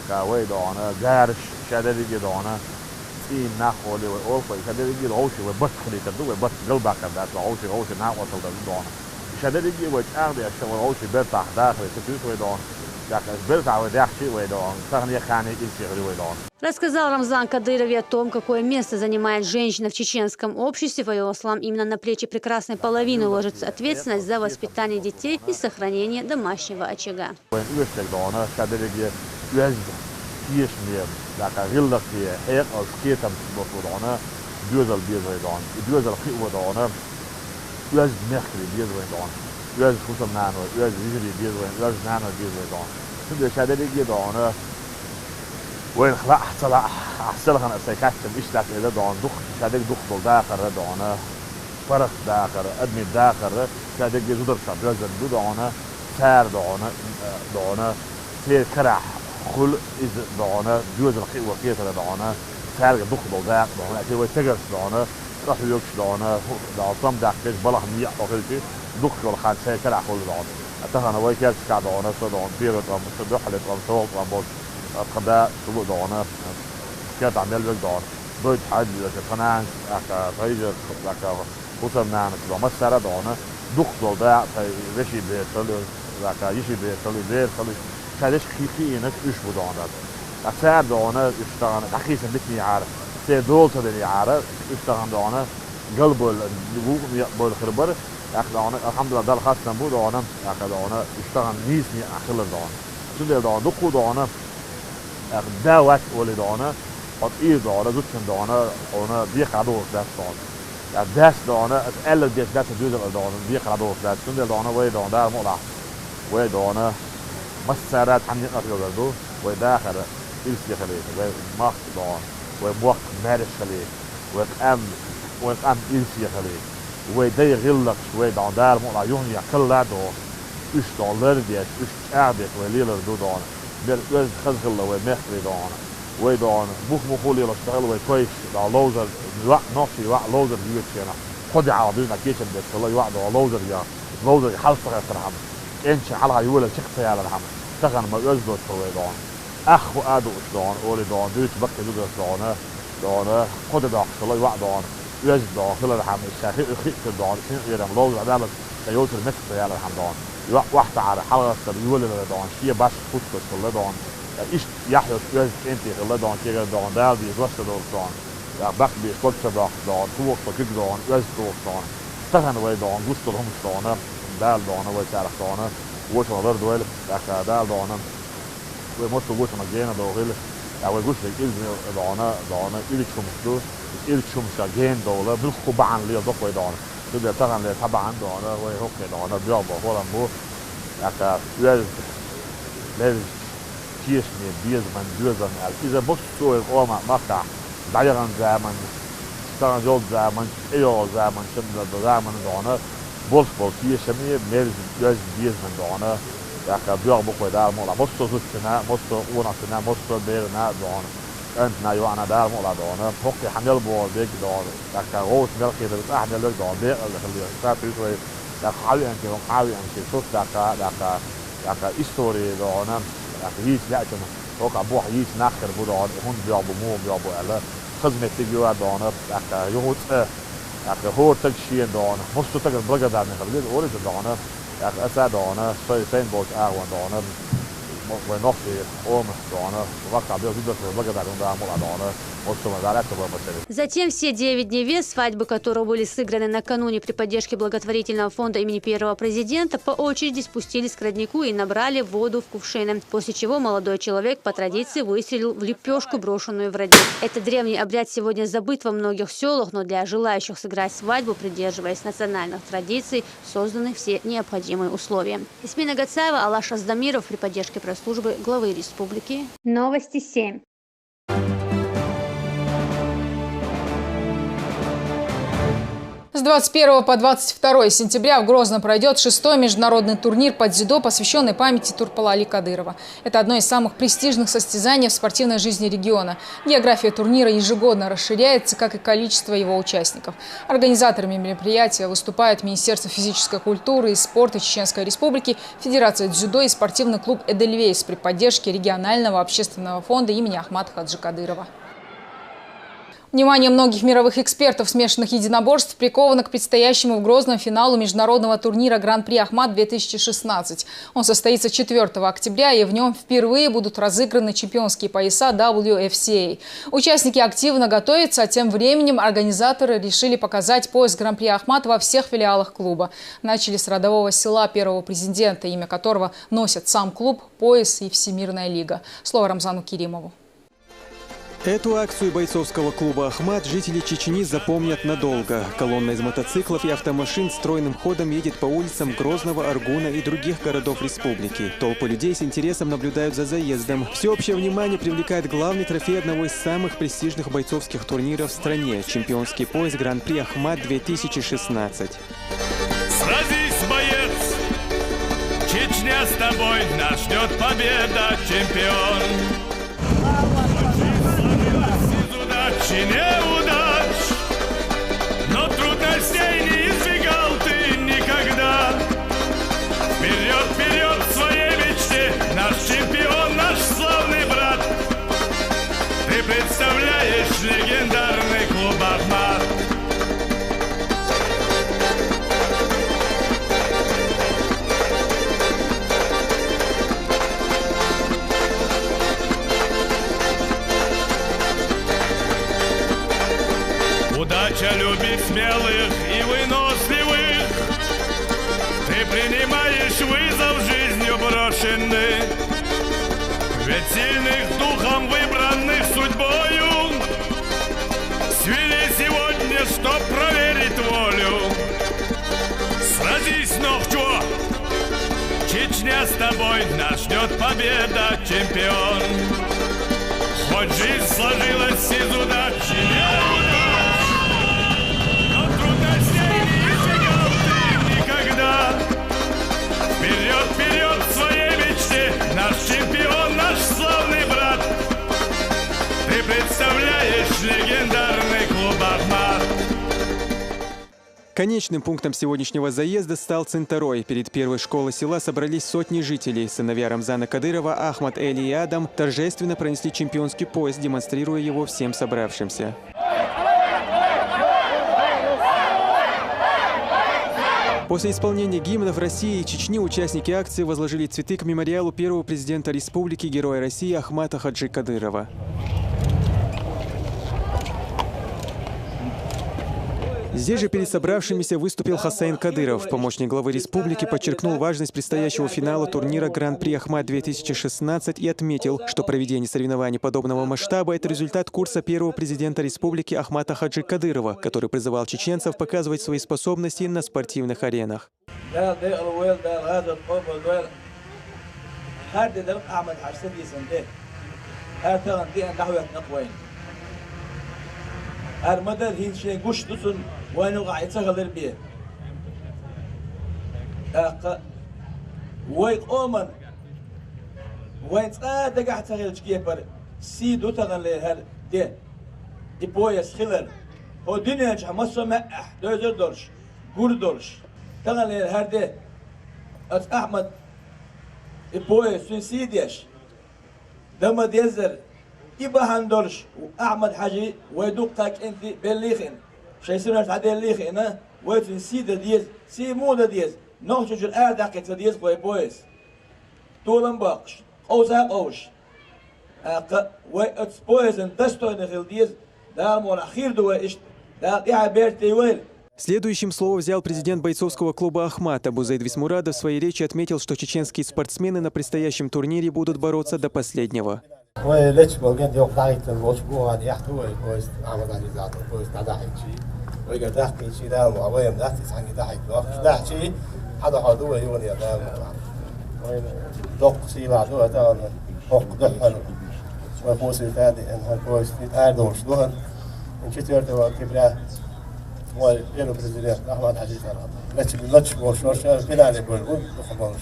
Speaker 20: دعنا وين دعنا جارش شادري دعونا في ناخولي وأوفا شادري روشي وبس خلي كدو وبس قلبك كذا روشي ناق وصل دعونا شادري وجأنا أشتغل روشي برتاح داخل تفوت ويدعون
Speaker 17: Рассказал Рамзан Кадырове о том, какое место занимает женщина в чеченском обществе. По его словам, именно на плечи прекрасной половины ложится ответственность за воспитание детей и сохранение домашнего очага.
Speaker 20: وين خلاص طلع أحسن خنا سيكتم إيش لك إذا دون دخ كادك دخل داخل دونه فرق داخل أدمي داخل كادك يزدر كبرزن دونه سار دونه سير كرع خل إز دونه جوز الخير وكيت دونه سار دخل داخل دونه كي وتجرس دونه راح يكش دونه دعطم داخل بلاه ميع داخل كي دخل خان سير كرع خل دونه أتهنا ويكش كدونه صدون بيرد رم صدحلة رم صوت رم القضاء سلوك دعونا كانت عمال بك دعونا دويت حاجة لك فنان لك فايجة لك خصم نعنى كده مسارة دعونا دخل دعونا رشي بيتلو لك يشي بيتلو بير تلو كادش خيخي انك اشبو دعونا أكثر دعونا اشتغل أخيسا بتني عارة سي دول تدني عارة اشتغل دعونا قلبه النبوغ يقبل الخربر دعونا الحمد لله ده الخاص نبو دعونا دعونا اشتغل نيسني أخلر دعونا شو دعونا دخل دعونا دعوات ولي دعونا قد إيه دعونا زوجين دعونا بيخ عدوه داس دعونا داس دعونا أتقل داس الجزء دعونا بيخ عدوه داس شو دعونا وين دعونا مقلع وين دعونا مسارات حمية نقدر دو وين داخل إلسي خليه وين ماخ دعونا وين موق مارش خليه وين أم إلسي خليه وين ده يغلق وين دعونا مقلع يهني كل لا دعونا إيش دعونا ديت إيش قاعدة وين ليلة دو دعونا بيرد خزغلة ومحري دعونا ويدعونا بوخ مخولي لاشتغل ويكويش دع لوزر الوقت نفسي وقت لوزر بيوت كينا خدي عوضينا كيشن بيت الله يوقت دع لوزر يا لوزر يحلصق يترحم إنش حلها يولا شخصي على الحمد تغن ما يزدوش ويدعونا أخ وآدو دعونا أولي دعونا دوش بكي دوش دعونا خدي دع الله يوقت دعونا يزد دعونا خلال الحمد الشاخيق الخيق دعونا سين غيرهم لوزر عدالة كيوتر مكسي على الحمد دعونا واحد على حلقة يقول لنا دعوان شيء باش خصوص الله دعوان إيش يحيى يز أنت الله دعوان كذا دعوان ده بيزوج دعوان يا بخ بيسقط دعوان فوق فكيك دعوان يز دعوان تهنا ويا دعوان جوست لهم دعوان ده دعوان ويا تعرف دعوان وش غير دوال ده دعوان وموت وش مجينا دوال أو جوست إلز دعوان إلك شو مسلو إلك شو مسجين دوال بالخوب عن ليه ضخ ويا دعوان تبدأ تغن ليه طبعا دعوان ويا هوك دعوان بيابا ولا مو يعني لازم كيش من بيزمن دوزن إذا بصوا القوامة مقطع بعيران زمن استرجل زمن إيو زمن شمل زمن دعنا بص كيش مية ميرز بيزمن دعنا يعني بيار بقوي دار مولا بصوا زوجنا بصوا أونا سنا بصوا بيرنا دعنا أنت نايو أنا دار مولا دعنا فوقي حمل بول بيج دعنا يعني روش ملكي ده بتأحد لك دعنا بير اللي خليه سافر شوي يعني حاول أنت شوف يعني إستوري دعنا يعني هيس لا كنا وقع بوح هيس ناخر بدعنا هون بيعبو مو بيعبو على خدمة تجوا دعنا يعني يهود يعني هو تجشين دعنا مستو تجر بلغة دعنا خليه أوريد دعنا يعني أسا دعنا سين بوش أهون دعنا ونصي أم دعنا وقع بيو جدا بلغة دعنا دعنا
Speaker 17: Затем все 9 невест, свадьбы которых были сыграны накануне при поддержке благотворительного фонда имени первого президента, по очереди спустились к роднику и набрали воду в кувшины, после чего молодой человек по традиции выстрелил в лепешку, брошенную в родник. Этот древний обряд сегодня забыт во многих селах, но для желающих сыграть свадьбу, придерживаясь национальных традиций, созданы все необходимые условия. Исмина Гацаева, Алаш Аздамиров при поддержке пресс-службы главы республики. Новости 7.
Speaker 1: С 21 по 22 сентября в Грозном пройдет 6-й международный турнир по дзюдо, посвященный памяти Турпалали Кадырова. Это одно из самых престижных состязаний в спортивной жизни региона. География турнира ежегодно расширяется, как и количество его участников. Организаторами мероприятия выступают Министерство физической культуры и спорта Чеченской Республики, Федерация дзюдо и спортивный клуб «Эдельвейс» при поддержке регионального общественного фонда имени Ахмата Хаджи Кадырова. Внимание многих мировых экспертов смешанных единоборств приковано к предстоящему в Грозном финалу международного турнира Гран-при Ахмат-2016. Он состоится 4 октября, и в нем впервые будут разыграны чемпионские пояса WFCA. Участники активно готовятся, а тем временем организаторы решили показать пояс Гран-при Ахмат во всех филиалах клуба. Начали с родового села первого президента, имя которого носит сам клуб, пояс и Всемирная лига. Слово Рамзану Керимову.
Speaker 21: Эту акцию бойцовского клуба «Ахмат» жители Чечни запомнят надолго. Колонна из мотоциклов и автомашин стройным ходом едет по улицам Грозного, Аргуна и других городов республики. Толпы людей с интересом наблюдают за заездом. Всеобщее внимание привлекает главный трофей одного из самых престижных бойцовских турниров в стране – чемпионский пояс Гран-при Ахмат-2016.
Speaker 4: Сразись, боец! Чечня с тобой, нас ждет победа, чемпион! Неудач, но трудностей не избегал ты никогда. Вперед, вперед к своей мечте, наш чемпион, наш славный брат. Ты представляешь легендарный клуб «Ахмат». Удача любит смелых и выносливых. Ты принимаешь вызов жизнью брошенный. Ведь сильных духом выбранных судьбою свели сегодня, чтоб проверить волю. Сразись, Нохчо! Чечня с тобой, нас ждет победа, чемпион. Хоть жизнь сложилась из удачи, неудач, вперед, вперед к своей мечте, наш чемпион, наш славный брат. Ты представляешь легендарный клуб «Ахмат».
Speaker 21: Конечным пунктом сегодняшнего заезда стал Цинтарой. Перед первой школой села собрались сотни жителей. Сыновья Рамзана Кадырова, Ахмат Эли и Адам торжественно пронесли чемпионский пояс, демонстрируя его всем собравшимся. После исполнения гимнов России и Чечни участники акции возложили цветы к мемориалу первого президента республики, героя России Ахмата Хаджи Кадырова. Здесь же перед собравшимися выступил Хасейн Кадыров. Помощник главы республики подчеркнул важность предстоящего финала турнира Гран-при Ахмат-2016 и отметил, что проведение соревнований подобного масштаба – это результат курса первого президента республики Ахмата Хаджи Кадырова, который призывал чеченцев показывать свои способности на спортивных аренах.
Speaker 22: وين وقع يتغلر بيه وين أمن وين تقاد قاعد تغلر كيبر سيدو تغلر هر دي بويس خلر هو دنيا جح مصر مأح دوزر دولش قور دولش تغلر هر دي أحمد دي بويس وين سيديش دم ديزر إبهان دولش وأحمد حاجي ويدوقك أنت بليخن شيء سمعت عدي الليخ هنا ويتن سيدا ديز سي مودا ديز نوحش الأعداء كتر ديز بوي بويس طولن باقش قوسها قوش ويتس بويس انتستو نخل ديز دام والأخير دو إيش دا قيا بيرتي ويل.
Speaker 21: Следующим слово взял президент бойцовского клуба «Ахмат». Абузейд Висмурадов в своей речи отметил, что чеченские спортсмены на предстоящем турнире будут бороться до последнего.
Speaker 8: Мой первый президент Ахмад Хаджитар. Лечь больше, финале был, больше.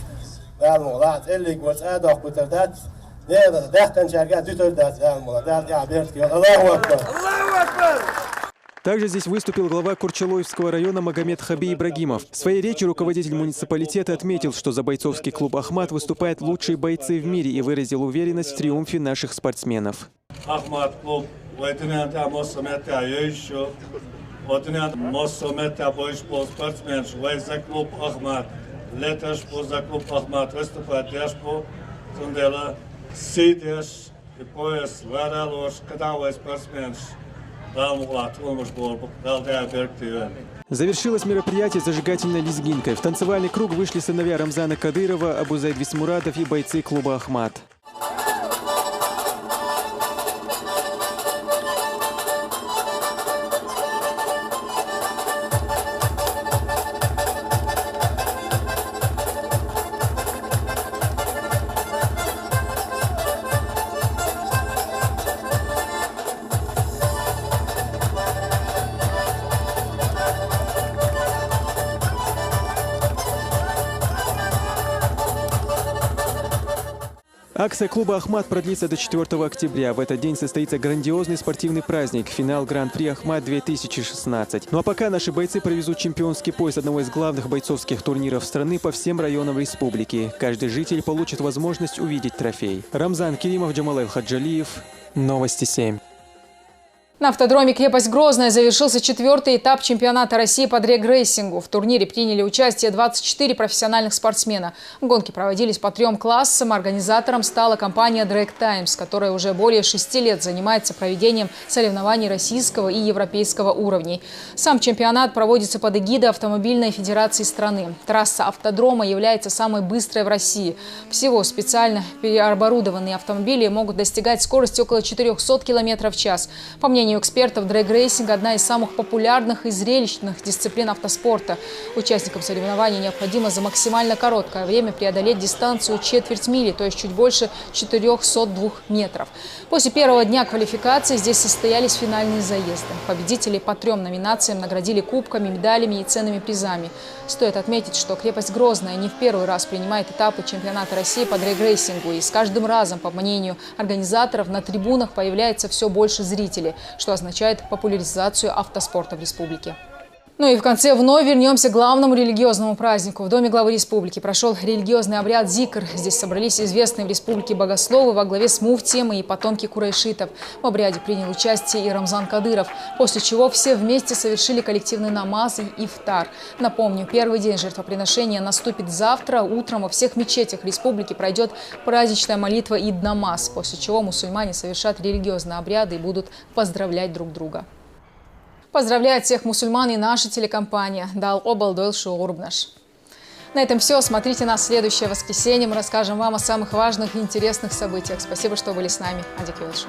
Speaker 8: Да, молодец, элли год, дох бутердат.
Speaker 9: Также здесь выступил глава Курчалоевского района Магомед Хаби Ибрагимов. В своей речи руководитель муниципалитета отметил, что за бойцовский клуб «Ахмат» выступают лучшие бойцы в мире и выразил уверенность в триумфе наших спортсменов.
Speaker 23: Сидишь и пояс, варалош, кадавай спортсмен.
Speaker 9: Завершилось мероприятие зажигательной лезгинкой. В танцевальный круг вышли сыновья Рамзана Кадырова, Абузайд Висмурадов и бойцы клуба «Ахмат». Акция клуба «Ахмат» продлится до 4 октября. В этот день состоится грандиозный спортивный праздник – финал Гран-при «Ахмат-2016». Ну а пока наши бойцы провезут чемпионский пояс одного из главных бойцовских турниров страны по всем районам республики. Каждый житель получит возможность увидеть трофей. Рамзан Керимов, Джамалаев Хаджалиев. Новости 7.
Speaker 1: На автодроме «Крепость Грозная» завершился 4-й этап чемпионата России по дрэг-рейсингу. В турнире приняли участие 24 профессиональных спортсмена. Гонки проводились по 3 классам. Организатором стала компания «Drag Times», которая уже более 6 лет занимается проведением соревнований российского и европейского уровней. Сам чемпионат проводится под эгидой Автомобильной федерации страны. Трасса автодрома является самой быстрой в России. Всего специально переоборудованные автомобили могут достигать скорости около 400 км в час. По мнению экспертов, дрэг-рейсинг – одна из самых популярных и зрелищных дисциплин автоспорта. Участникам соревнований необходимо за максимально короткое время преодолеть дистанцию четверть мили, то есть чуть больше 402 метров. После первого дня квалификации здесь состоялись финальные заезды. Победителей по 3 номинациям наградили кубками, медалями и ценными призами. Стоит отметить, что «Крепость Грозная» не в первый раз принимает этапы чемпионата России по дрэг-рейсингу. И с каждым разом, по мнению организаторов, на трибунах появляется все больше зрителей, что означает популяризацию автоспорта в республике. Ну и в конце вновь вернемся к главному религиозному празднику. В доме главы республики прошел религиозный обряд Зикр. Здесь собрались известные в республике богословы во главе с муфтием и потомки курайшитов. В обряде принял участие и Рамзан Кадыров, после чего все вместе совершили коллективный намаз и ифтар. Напомню, первый день жертвоприношения наступит завтра. Утром во всех мечетях республики пройдет праздничная молитва ид-намаз, после чего мусульмане совершат религиозные обряды и будут поздравлять друг друга. Поздравляет всех мусульман и наша телекомпания «Дал обал дойл шоурбнаш». На этом все. Смотрите нас в следующее воскресенье. Мы расскажем вам о самых важных и интересных событиях. Спасибо, что были с нами. Адик Велши.